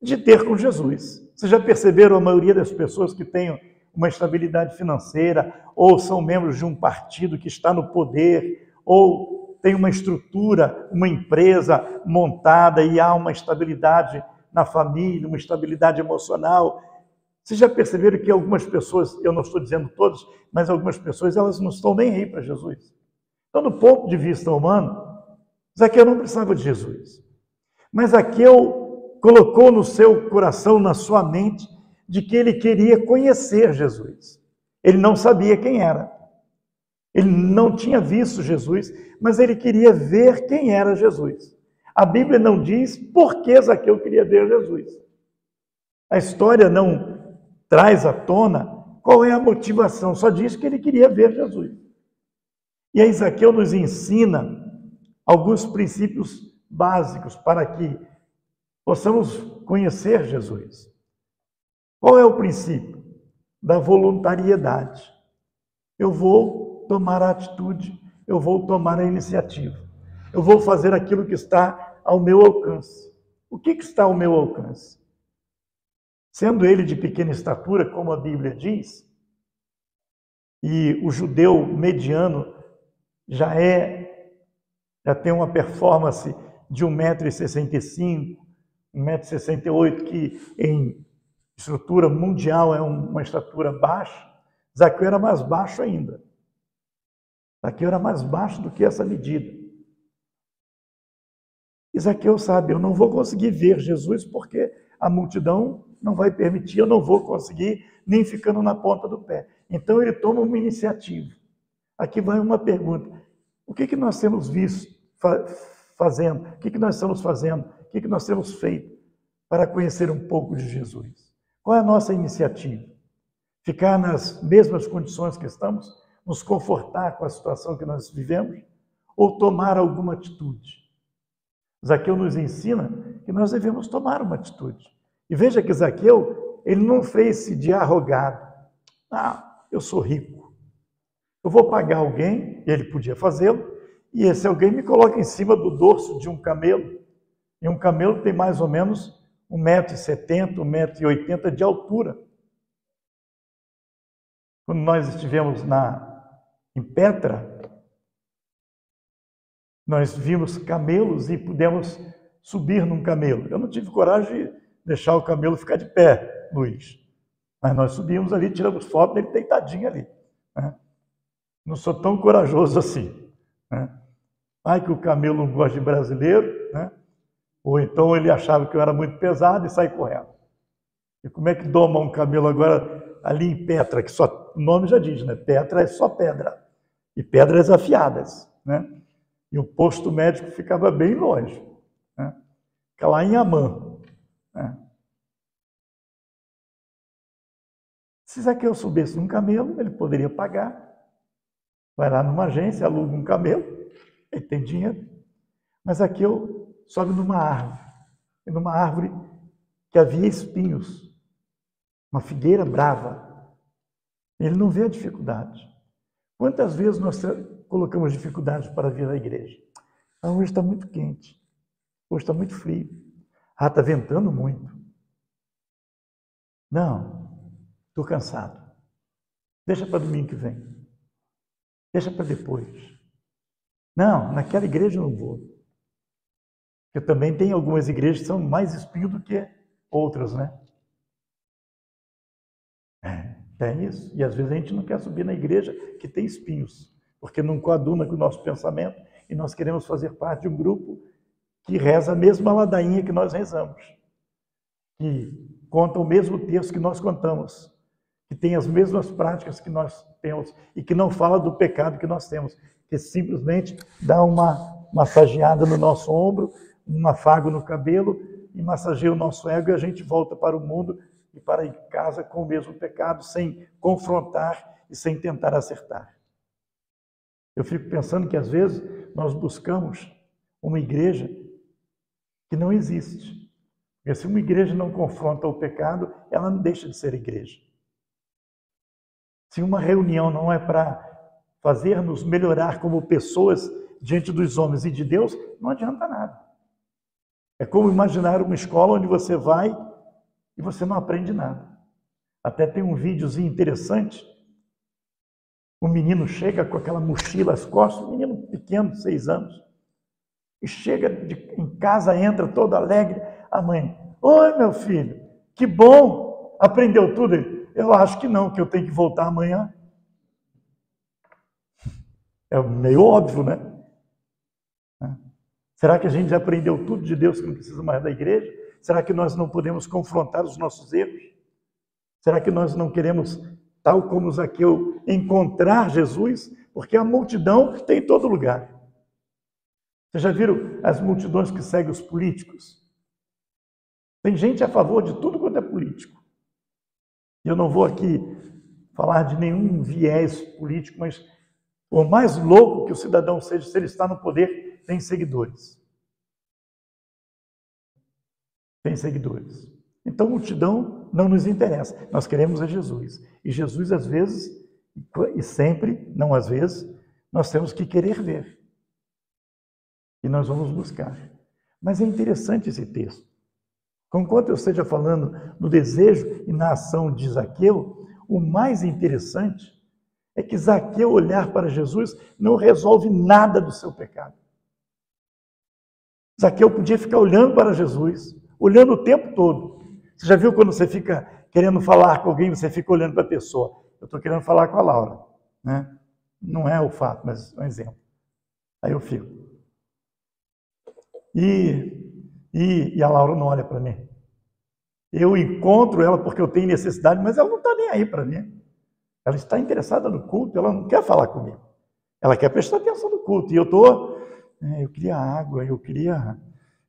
de ter com Jesus. Vocês já perceberam a maioria das pessoas que têm uma estabilidade financeira, ou são membros de um partido que está no poder, ou tem uma estrutura, uma empresa montada e há uma estabilidade na família, uma estabilidade emocional. Vocês já perceberam que algumas pessoas, eu não estou dizendo todas, mas algumas pessoas, elas não estão nem aí para Jesus. Então, do ponto de vista humano, Zaqueu não precisava de Jesus. Mas Zaqueu colocou no seu coração, na sua mente, de que ele queria conhecer Jesus. Ele não sabia quem era. Ele não tinha visto Jesus, mas ele queria ver quem era Jesus. A Bíblia não diz por que Zaqueu queria ver Jesus. A história não traz à tona qual é a motivação, só diz que ele queria ver Jesus. E aí Zaqueu nos ensina alguns princípios básicos para que possamos conhecer Jesus. Qual é o princípio? Da voluntariedade. Eu vou tomar a atitude, eu vou tomar a iniciativa. Eu vou fazer aquilo que está ao meu alcance. O que está ao meu alcance? Sendo ele de pequena estatura, como a Bíblia diz, e o judeu mediano já tem uma performance de 1,65 m, 1,68 m, que em estrutura mundial é uma estatura baixa. Zaqueu era mais baixo ainda. Zaqueu era mais baixo do que essa medida. E Zaqueu sabe, eu não vou conseguir ver Jesus porque a multidão não vai permitir, eu não vou conseguir nem ficando na ponta do pé. Então ele toma uma iniciativa. Aqui vai uma pergunta. O que nós temos visto fazendo? O que nós estamos fazendo? O que nós temos feito para conhecer um pouco de Jesus? Qual é a nossa iniciativa? Ficar nas mesmas condições que estamos? Nos confortar com a situação que nós vivemos? Ou tomar alguma atitude? Zaqueu nos ensina que nós devemos tomar uma atitude. E veja que Zaqueu, ele não fez-se de arrogado. Eu sou rico. Eu vou pagar alguém, e ele podia fazê-lo, e esse alguém me coloca em cima do dorso de um camelo. E um camelo tem mais ou menos 1,70 m, 1,80 m de altura. Quando nós estivemos em Petra, nós vimos camelos e pudemos subir num camelo. Eu não tive coragem de deixar o camelo ficar de pé, Luiz. Mas nós subimos ali, tiramos foto dele deitadinho ali. Né? Não sou tão corajoso assim. Né? Ai, que o camelo não gosta de brasileiro, né? Ou então ele achava que eu era muito pesado e sai correndo. E como é que doma um camelo agora ali em Petra, que só o nome já diz, né? Petra é só pedra. E pedras afiadas, né? E o posto médico ficava bem longe, né? Fica lá em Amã. Né? Se Zaqueu subisse num camelo, ele poderia pagar. Vai lá numa agência, aluga um camelo, ele tem dinheiro. Mas Zaqueu sobe numa árvore. E numa árvore que havia espinhos. Uma figueira brava. Ele não vê a dificuldade. Quantas vezes nós colocamos dificuldades para vir à igreja? Hoje está muito quente. Hoje está muito frio. Está ventando muito. Não, estou cansado. Deixa para domingo que vem. Deixa para depois. Não, naquela igreja eu não vou. Eu também tenho algumas igrejas que são mais espinho do que outras, né? Tem isso. E às vezes a gente não quer subir na igreja que tem espinhos, porque não coaduna com o nosso pensamento e nós queremos fazer parte de um grupo que reza a mesma ladainha que nós rezamos, que conta o mesmo texto que nós contamos, que tem as mesmas práticas que nós temos e que não fala do pecado que nós temos, que simplesmente dá uma massageada no nosso ombro, um afago no cabelo e massageia o nosso ego e a gente volta para o mundo e para casa com o mesmo pecado, sem confrontar e sem tentar acertar. Eu fico pensando que às vezes nós buscamos uma igreja que não existe. Porque se uma igreja não confronta o pecado, ela não deixa de ser igreja. Se uma reunião não é para fazer-nos melhorar como pessoas diante dos homens e de Deus, não adianta nada. É como imaginar uma escola onde você vai e você não aprende nada. Até tem um videozinho interessante. O menino chega com aquela mochila às costas, um menino pequeno, 6 anos, e chega em casa, entra todo alegre. A mãe, oi meu filho, que bom, aprendeu tudo? Ele, eu acho que não, que eu tenho que voltar amanhã. É meio óbvio, né? Será que a gente já aprendeu tudo de Deus que não precisa mais da igreja? Será que nós não podemos confrontar os nossos erros? Será que nós não queremos, tal como Zaqueu, encontrar Jesus? Porque a multidão tem em todo lugar. Vocês já viram as multidões que seguem os políticos? Tem gente a favor de tudo quanto é político. Eu não vou aqui falar de nenhum viés político, mas por mais louco que o cidadão seja, se ele está no poder, tem seguidores. Tem seguidores. Então, multidão não nos interessa. Nós queremos é Jesus. E Jesus, às vezes, e sempre, não às vezes, nós temos que querer ver. E nós vamos buscar. Mas é interessante esse texto. Conquanto eu esteja falando no desejo e na ação de Zaqueu, o mais interessante é que Zaqueu olhar para Jesus não resolve nada do seu pecado. Zaqueu podia ficar olhando para Jesus, olhando o tempo todo. Você já viu quando você fica querendo falar com alguém, você fica olhando para a pessoa? Eu estou querendo falar com a Laura, né? Não é o fato, mas é um exemplo. Aí eu fico. E a Laura não olha para mim. Eu encontro ela porque eu tenho necessidade, mas ela não está nem aí para mim. Ela está interessada no culto, ela não quer falar comigo. Ela quer prestar atenção no culto. E eu queria água, eu queria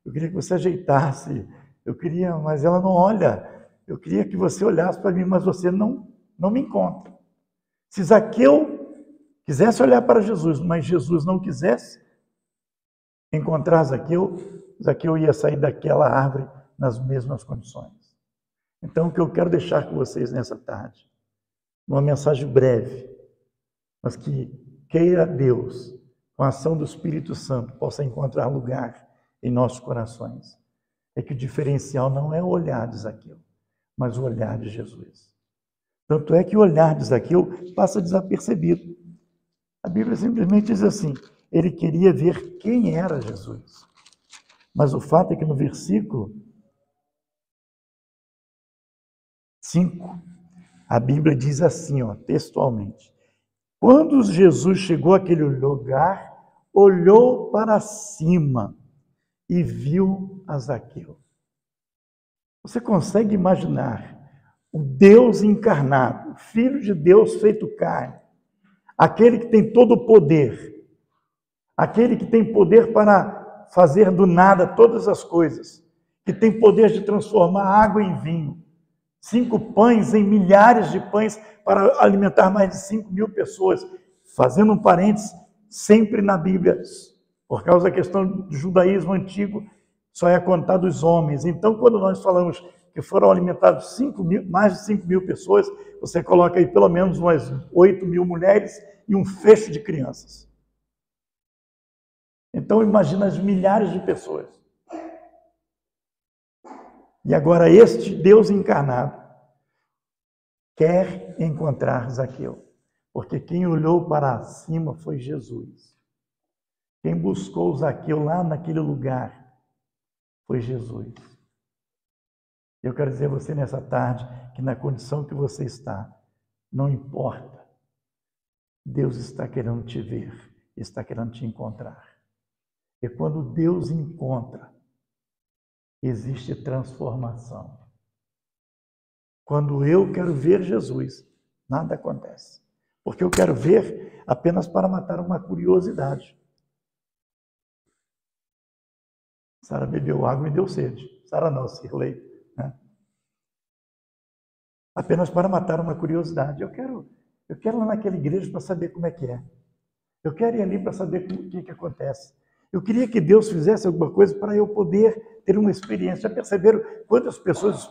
que você ajeitasse, mas ela não olha. Eu queria que você olhasse para mim, mas você não me encontra. Se Zaqueu quisesse olhar para Jesus, mas Jesus não quisesse encontrar Zaqueu ia sair daquela árvore nas mesmas condições. Então, o que eu quero deixar com vocês nessa tarde, uma mensagem breve, mas que queira Deus, com a ação do Espírito Santo, possa encontrar lugar em nossos corações, é que o diferencial não é o olhar de Zaqueu, mas o olhar de Jesus. Tanto é que o olhar de Zaqueu passa desapercebido. A Bíblia simplesmente diz assim, ele queria ver quem era Jesus. Mas o fato é que no versículo 5, a Bíblia diz assim, textualmente, quando Jesus chegou àquele lugar, olhou para cima e viu a Zaqueu. Você consegue imaginar o Deus encarnado, o Filho de Deus feito carne, aquele que tem todo o poder, aquele que tem poder para fazer do nada todas as coisas, que tem poder de transformar água em vinho, 5 pães em milhares de pães para alimentar mais de 5.000 pessoas. Fazendo um parênteses, sempre na Bíblia, por causa da questão do judaísmo antigo, só é contado os homens. Então, quando nós falamos que foram alimentados mais de 5.000 pessoas, você coloca aí pelo menos umas 8.000 mulheres e um fecho de crianças. Então, imagina as milhares de pessoas. E agora este Deus encarnado quer encontrar Zaqueu, porque quem olhou para cima foi Jesus. Quem buscou Zaqueu lá naquele lugar foi Jesus. Eu quero dizer a você nessa tarde que na condição que você está, não importa. Deus está querendo te ver, está querendo te encontrar. E quando Deus encontra, existe transformação. Quando eu quero ver Jesus, nada acontece. Porque eu quero ver apenas para matar uma curiosidade. Sara bebeu água e deu sede. Sara não, Cirlei. Né? Apenas para matar uma curiosidade. Eu quero ir lá naquela igreja para saber como é que é. Eu quero ir ali para saber o que acontece. Eu queria que Deus fizesse alguma coisa para eu poder ter uma experiência. Já perceberam quantas pessoas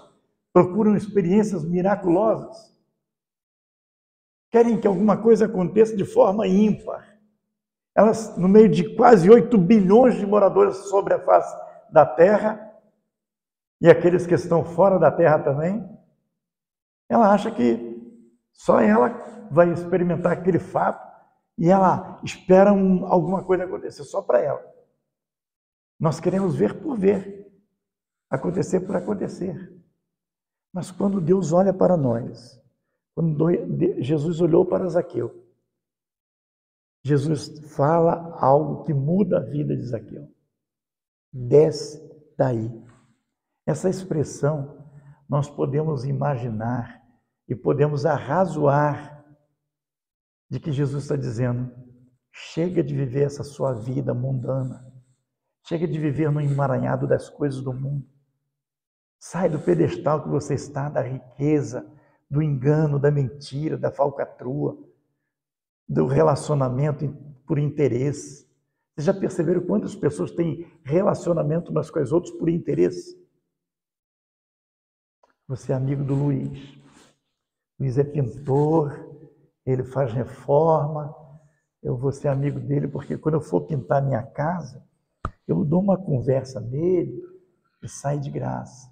procuram experiências miraculosas? Querem que alguma coisa aconteça de forma ímpar. Elas, no meio de quase 8 bilhões de moradores sobre a face da Terra, e aqueles que estão fora da Terra também, ela acha que só ela vai experimentar aquele fato e ela espera alguma coisa acontecer só para ela. Nós queremos ver por ver, acontecer por acontecer. Mas quando Deus olha para nós, quando Jesus olhou para Zaqueu, Jesus fala algo que muda a vida de Zaqueu. Desce daí. Essa expressão nós podemos imaginar e podemos arrazoar de que Jesus está dizendo: chega de viver essa sua vida mundana, chega de viver no emaranhado das coisas do mundo. Sai do pedestal que você está, da riqueza, do engano, da mentira, da falcatrua, do relacionamento por interesse. Vocês já perceberam quantas pessoas têm relacionamento umas com as outras por interesse? Você é amigo do Luiz. Luiz é pintor, ele faz reforma. Eu vou ser amigo dele porque quando eu for pintar minha casa, eu dou uma conversa nele e sai de graça.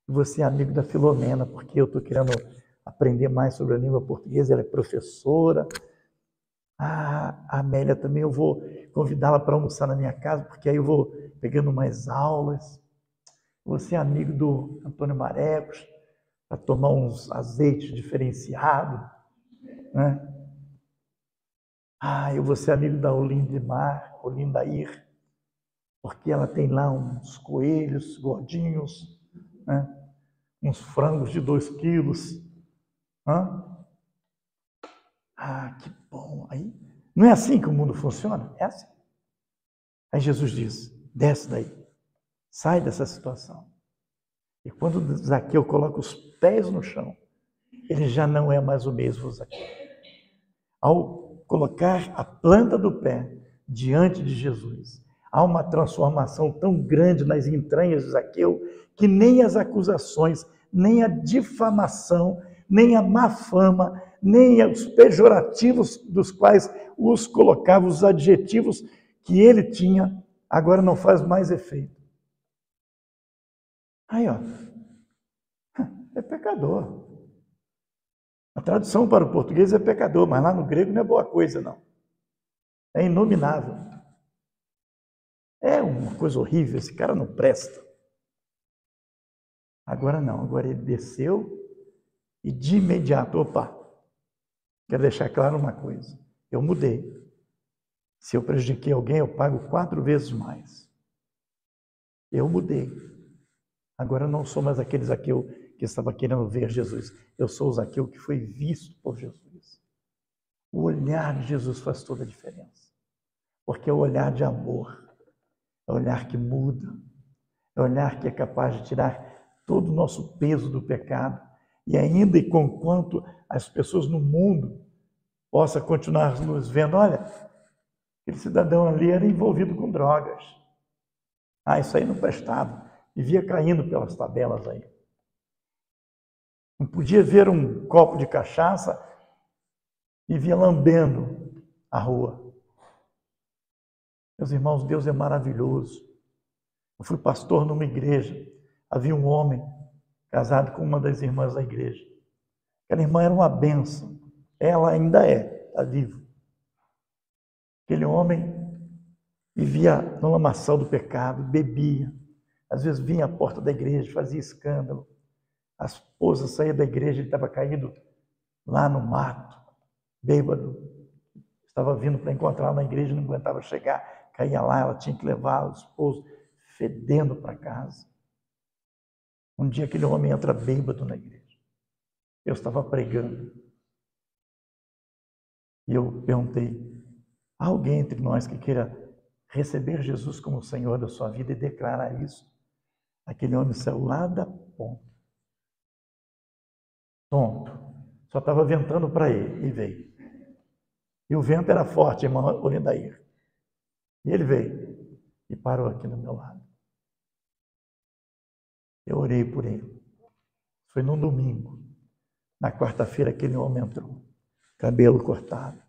E você é amigo da Filomena porque eu estou querendo aprender mais sobre a língua portuguesa, ela é professora. A Amélia também, eu vou convidá-la para almoçar na minha casa, porque aí eu vou pegando mais aulas. Você é amigo do Antônio Marecos, para tomar uns azeites diferenciados, né? Eu vou ser amigo da Olindair, porque ela tem lá uns coelhos gordinhos, né? Uns frangos de 2 quilos. Que bom. Aí, não é assim que o mundo funciona? É assim. Aí Jesus diz: desce daí, sai dessa situação. E quando Zaqueu coloca os pés no chão, ele já não é mais o mesmo Zaqueu. Ao colocar a planta do pé diante de Jesus, há uma transformação tão grande nas entranhas de Zaqueu que nem as acusações, nem a difamação, nem a má fama, nem os pejorativos dos quais os colocava, os adjetivos que ele tinha, agora não faz mais efeito. Aí, ó, é pecador. A tradução para o português é pecador, mas lá no grego não é boa coisa, não. É inominável. É uma coisa horrível, esse cara não presta. Agora não, agora ele desceu e de imediato, quero deixar claro uma coisa, eu mudei. Se eu prejudiquei alguém, eu pago 4 vezes mais. Eu mudei. Agora eu não sou mais aquele Zaqueu que estava querendo ver Jesus. Eu sou o Zaqueu que foi visto por Jesus. O olhar de Jesus faz toda a diferença. Porque é o olhar de amor. É o olhar que muda. É o olhar que é capaz de tirar todo o nosso peso do pecado. E ainda e conquanto as pessoas no mundo possam continuar nos vendo, olha, aquele cidadão ali era envolvido com drogas. Isso aí não prestava. Vivia caindo pelas tabelas aí. Não podia ver um copo de cachaça e via lambendo a rua. Meus irmãos, Deus é maravilhoso. Eu fui pastor numa igreja. Havia um homem casado com uma das irmãs da igreja. Aquela irmã era uma bênção. Ela ainda está viva. Aquele homem vivia no lamaçal do pecado, bebia. Às vezes vinha à porta da igreja, fazia escândalo. A esposa saía da igreja, ele estava caído lá no mato, bêbado. Estava vindo para encontrar na igreja, não aguentava chegar. Caía lá, ela tinha que levar o esposo fedendo para casa. Um dia aquele homem entra bêbado na igreja. Eu estava pregando. E eu perguntei, há alguém entre nós que queira receber Jesus como Senhor da sua vida e declarar isso? Aquele homem saiu lá da ponta. Tonto. Só estava ventando para ele e veio. E o vento era forte, irmã Olindair. E ele veio e parou aqui do meu lado. Eu orei por ele. Foi num domingo. Na quarta-feira aquele homem entrou. Cabelo cortado.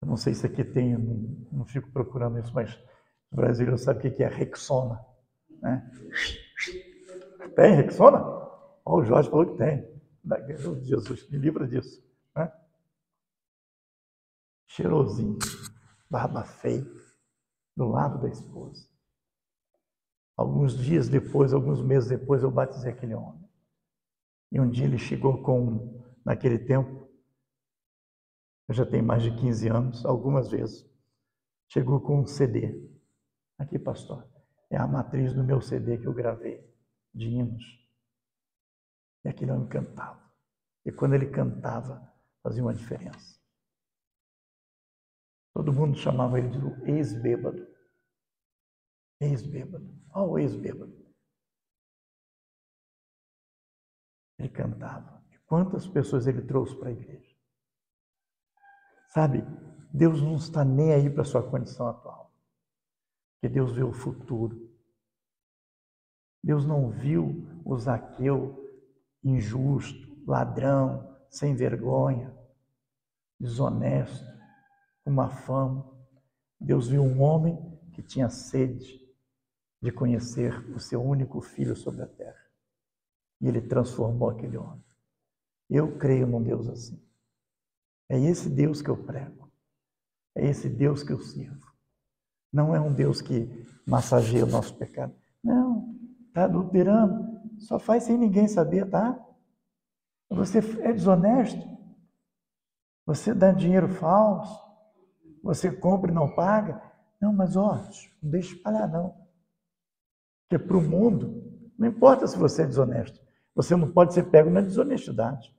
Eu não sei se aqui tem, não fico procurando isso, mas o brasileiro sabe o que é Rexona, né? Tem Rexona? O Jorge falou que tem. Jesus, me livra disso, né? Cheirosinho, barba feita, do lado da esposa. Alguns dias depois, alguns meses depois, eu batizei aquele homem. E um dia ele chegou naquele tempo, eu já tenho mais de 15 anos, algumas vezes, chegou com um CD. Aqui, pastor, é a matriz do meu CD que eu gravei, de hinos. E aquele homem cantava. E quando ele cantava, fazia uma diferença. Todo mundo chamava ele de ex-bêbado. Ex-bêbado. Olha o ex-bêbado. Ele cantava. E quantas pessoas ele trouxe para a igreja? Sabe, Deus não está nem aí para a sua condição atual. Porque Deus vê o futuro. Deus não viu o Zaqueu injusto, ladrão, sem vergonha, desonesto, com uma fama. Deus viu um homem que tinha sede de conhecer o seu único filho sobre a terra. E ele transformou aquele homem. Eu creio num Deus assim. É esse Deus que eu prego. É esse Deus que eu sirvo. Não é um Deus que massageia o nosso pecado. Não, está adulterando. Só faz sem ninguém saber, tá? Você é desonesto. Você dá dinheiro falso. Você compra e não paga. Não, mas ó, não deixe espalhar não. Porque para o mundo, não importa se você é desonesto. Você não pode ser pego na desonestidade.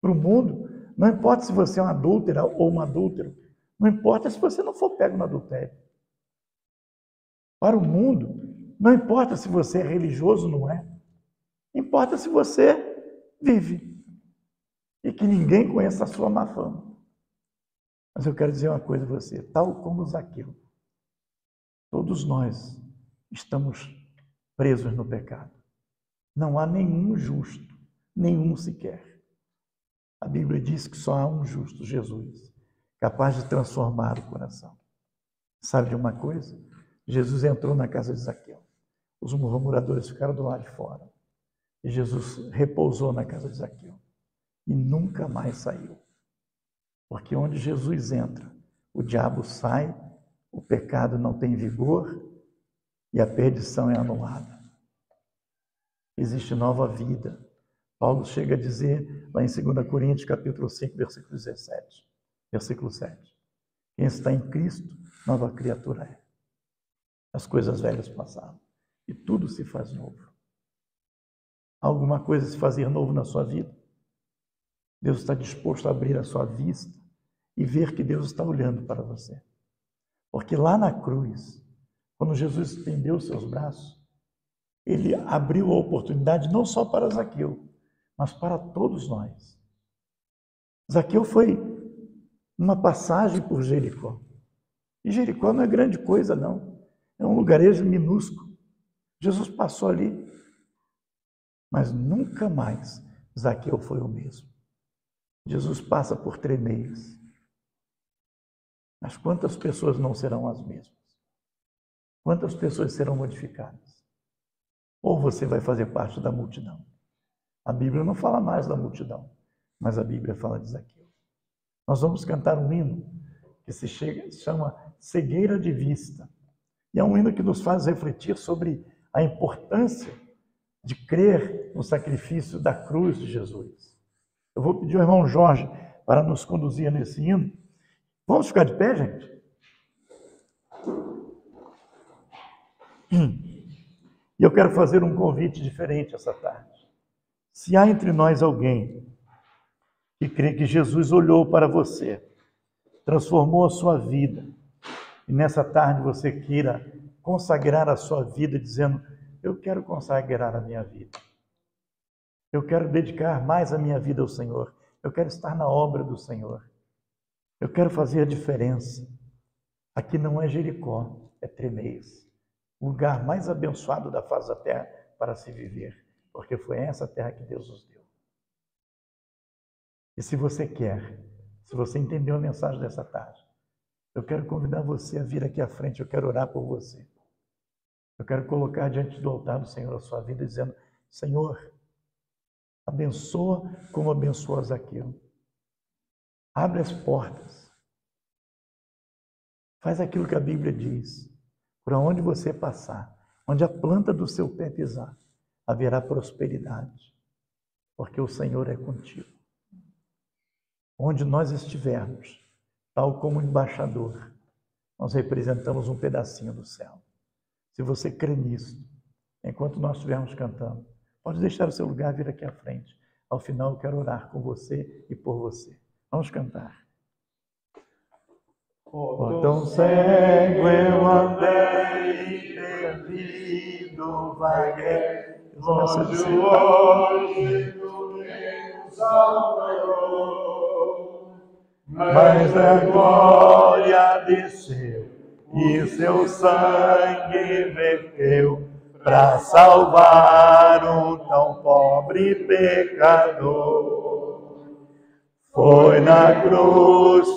Para o mundo, não importa se você é uma adúltera ou um adúltero. Não importa se você não for pego no adultério. Para o mundo, não importa se você é religioso ou não é. Importa se você vive. E que ninguém conheça a sua má fama. Mas eu quero dizer uma coisa a você. Tal como Zaqueu, todos nós estamos presos no pecado. Não há nenhum justo, nenhum sequer. A Bíblia diz que só há um justo, Jesus, capaz de transformar o coração. Sabe de uma coisa? Jesus entrou na casa de Zaqueu. Os murmuradores ficaram do lado de fora. E Jesus repousou na casa de Zaqueu. E nunca mais saiu. Porque onde Jesus entra, o diabo sai, o pecado não tem vigor e a perdição é anulada. Existe nova vida. Paulo chega a dizer, lá em 2 Coríntios, capítulo 5, versículo 17, versículo 7. Quem está em Cristo, nova criatura é. As coisas velhas passaram e tudo se faz novo. Há alguma coisa a se fazer novo na sua vida? Deus está disposto a abrir a sua vista e ver que Deus está olhando para você. Porque lá na cruz, quando Jesus estendeu os seus braços, ele abriu a oportunidade não só para Zaqueu, mas para todos nós. Zaqueu foi uma passagem por Jericó. E Jericó não é grande coisa, não. É um lugarejo minúsculo. Jesus passou ali, mas nunca mais Zaqueu foi o mesmo. Jesus passa por tremeios. Mas quantas pessoas não serão as mesmas? Quantas pessoas serão modificadas? Ou você vai fazer parte da multidão? A Bíblia não fala mais da multidão, mas a Bíblia fala de Zaqueu. Nós vamos cantar um hino que se chama Cegueira de Vista. E é um hino que nos faz refletir sobre a importância de crer no sacrifício da cruz de Jesus. Eu vou pedir ao irmão Jorge para nos conduzir nesse hino. Vamos ficar de pé, gente? E eu quero fazer um convite diferente essa tarde. Se há entre nós alguém que crê que Jesus olhou para você, transformou a sua vida, e nessa tarde você queira consagrar a sua vida dizendo: eu quero consagrar a minha vida. Eu quero dedicar mais a minha vida ao Senhor. Eu quero estar na obra do Senhor. Eu quero fazer a diferença. Aqui não é Jericó, é Tremeias, o lugar mais abençoado da face da terra para se viver, porque foi essa terra que Deus nos deu. E se você quer, se você entendeu a mensagem dessa tarde, eu quero convidar você a vir aqui à frente, eu quero orar por você. Eu quero colocar diante do altar do Senhor a sua vida, dizendo: Senhor, abençoa como abençoa Zaqueu. Abre as portas. Faz aquilo que a Bíblia diz. Por onde você passar, onde a planta do seu pé pisar, haverá prosperidade, porque o Senhor é contigo. Onde nós estivermos, tal como embaixador, nós representamos um pedacinho do céu. Se você crê nisso, enquanto nós estivermos cantando, pode deixar o seu lugar, vir aqui à frente. Ao final eu quero orar com você e por você. Vamos cantar. Oh, tão cego eu andei, perdido, vaguei, longe do meu Salvador. Mas a glória desceu e seu sangue verteu para salvar um tão pobre pecador. Foi na cruz,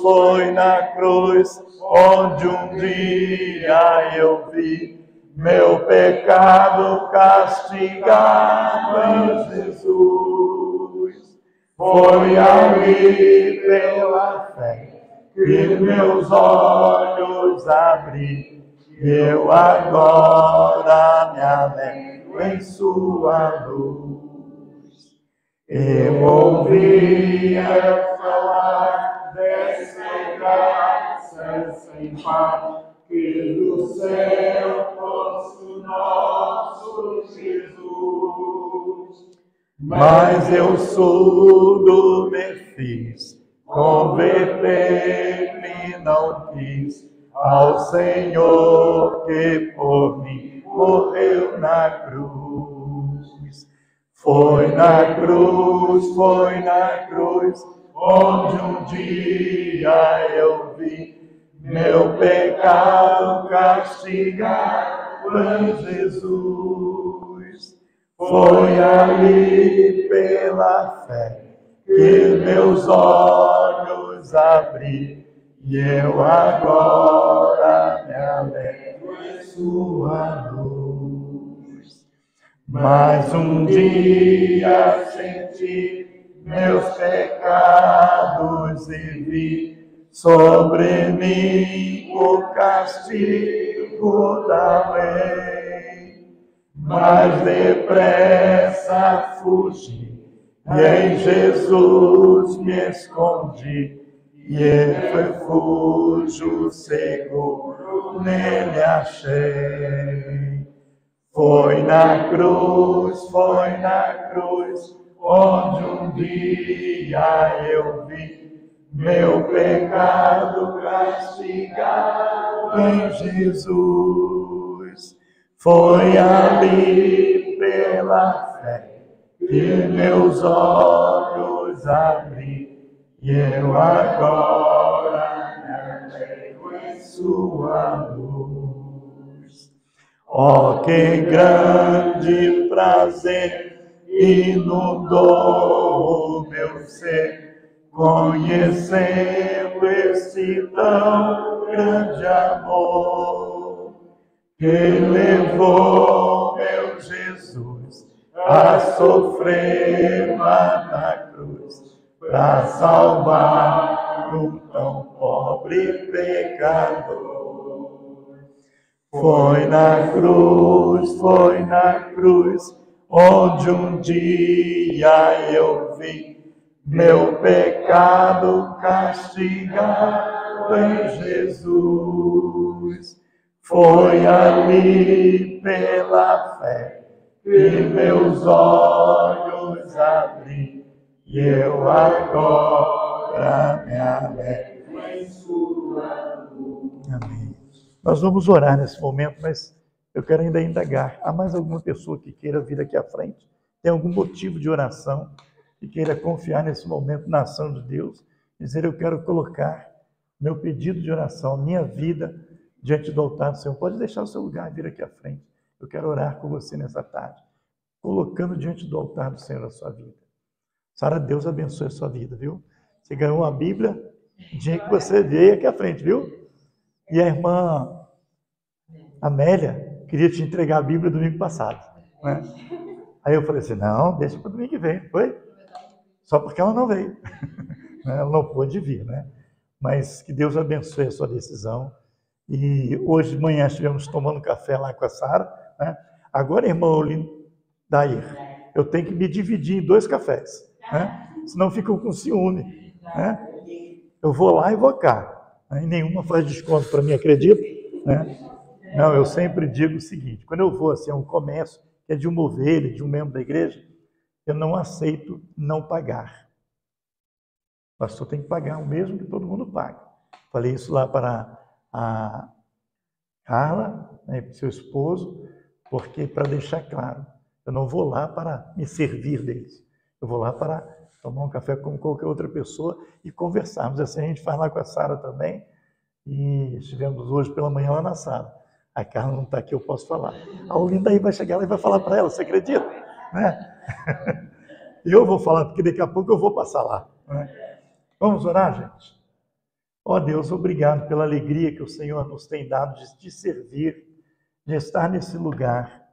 onde um dia eu vi meu pecado castigado em Jesus. Foi ali pela fé que meus olhos abri, e eu agora me alegro em sua luz. Eu ouvia falar dessa graça sem par, que do céu trouxe o nosso Jesus. Mas eu surdo me fiz, converter-me não quis ao Senhor que por mim morreu na cruz. Foi na cruz, onde um dia eu vi meu pecado castigado em Jesus. Foi ali pela fé que meus olhos abri, e eu agora me alegro em sua luz. Mas um dia senti meus pecados e vi sobre mim o castigo da lei. Mas depressa fugi e em Jesus me escondi, e refúgio seguro nele achei. Foi na cruz, onde um dia eu vi meu pecado castigado em Jesus. Foi ali pela fé que meus olhos abri, e eu agora me alegro em sua luz. Oh, que grande prazer inundou o meu ser, conhecendo esse tão grande amor, que levou meu Jesus a sofrer lá na cruz, para salvar um tão pobre pecador. Foi na cruz, onde um dia eu vi meu pecado castigado em Jesus. Foi ali pela fé que meus olhos abri, e eu agora me alegro em sua luz. Amém. Nós vamos orar nesse momento, mas eu quero ainda indagar. Há mais alguma pessoa que queira vir aqui à frente? Tem algum motivo de oração? Que queira confiar nesse momento na ação de Deus? Dizer, eu quero colocar meu pedido de oração, minha vida, diante do altar do Senhor. Pode deixar o seu lugar e vir aqui à frente. Eu quero orar com você nessa tarde, colocando diante do altar do Senhor a sua vida. Sara, Deus abençoe a sua vida, viu? Você ganhou uma Bíblia no dia que você veio aqui à frente, viu? E a irmã Amélia queria te entregar a Bíblia domingo passado, né? Aí eu falei assim, não, deixa para domingo que vem, foi? Só porque ela não veio. Ela não pôde vir, né? Mas que Deus abençoe a sua decisão. E hoje de manhã estivemos tomando café lá com a Sara, né? Agora, irmão Dair, eu tenho que me dividir em 2 cafés, né? Senão ficam com ciúme, né? Eu vou lá e vou cá, né? E nenhuma faz desconto para mim, acredita? Né? Não, eu sempre digo o seguinte, quando eu vou assim, a um comércio que é de uma ovelha, de um membro da igreja, eu não aceito não pagar. O pastor tem que pagar o mesmo que todo mundo paga. Falei isso lá para a Carla, né, seu esposo, porque para deixar claro, eu não vou lá para me servir deles. Eu vou lá para tomar um café com qualquer outra pessoa e conversarmos. Assim a gente faz lá com a Sara também. E estivemos hoje pela manhã lá na sala. A Carla não está aqui, eu posso falar. A Olinda aí vai chegar lá e vai falar para ela, você acredita? Né? Eu vou falar, porque daqui a pouco eu vou passar lá. Né? Vamos orar, gente? Ó Deus, obrigado pela alegria que o Senhor nos tem dado de te servir, de estar nesse lugar,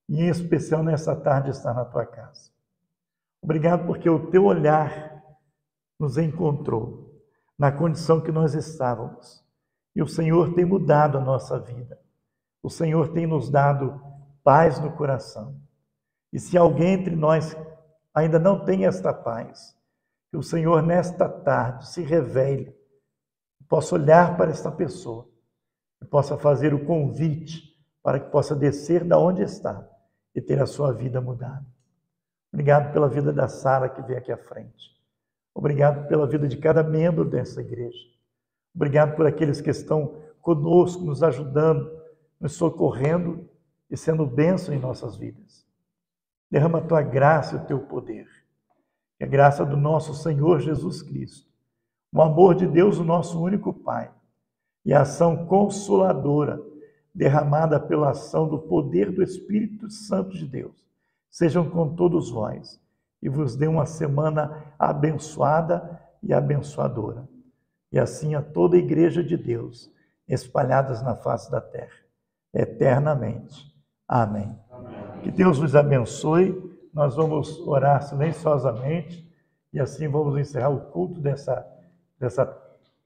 e em especial nessa tarde estar na tua casa. Obrigado porque o teu olhar nos encontrou na condição que nós estávamos. E o Senhor tem mudado a nossa vida. O Senhor tem nos dado paz no coração. E se alguém entre nós ainda não tem esta paz, que o Senhor nesta tarde se revele, possa olhar para esta pessoa e possa fazer o convite para que possa descer da onde está e ter a sua vida mudada. Obrigado pela vida da Sara que veio aqui à frente. Obrigado pela vida de cada membro dessa igreja. Obrigado por aqueles que estão conosco, nos ajudando, nos socorrendo e sendo bênção em nossas vidas. Derrama a tua graça e o teu poder. Que a graça do nosso Senhor Jesus Cristo, o amor de Deus, o nosso único Pai, e a ação consoladora derramada pela ação do poder do Espírito Santo de Deus, sejam com todos vós e vos dê uma semana abençoada e abençoadora. E assim a toda a igreja de Deus, espalhadas na face da terra, eternamente. Amém. Amém. Que Deus nos abençoe. Nós vamos orar silenciosamente e assim vamos encerrar o culto dessa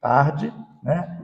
tarde, né?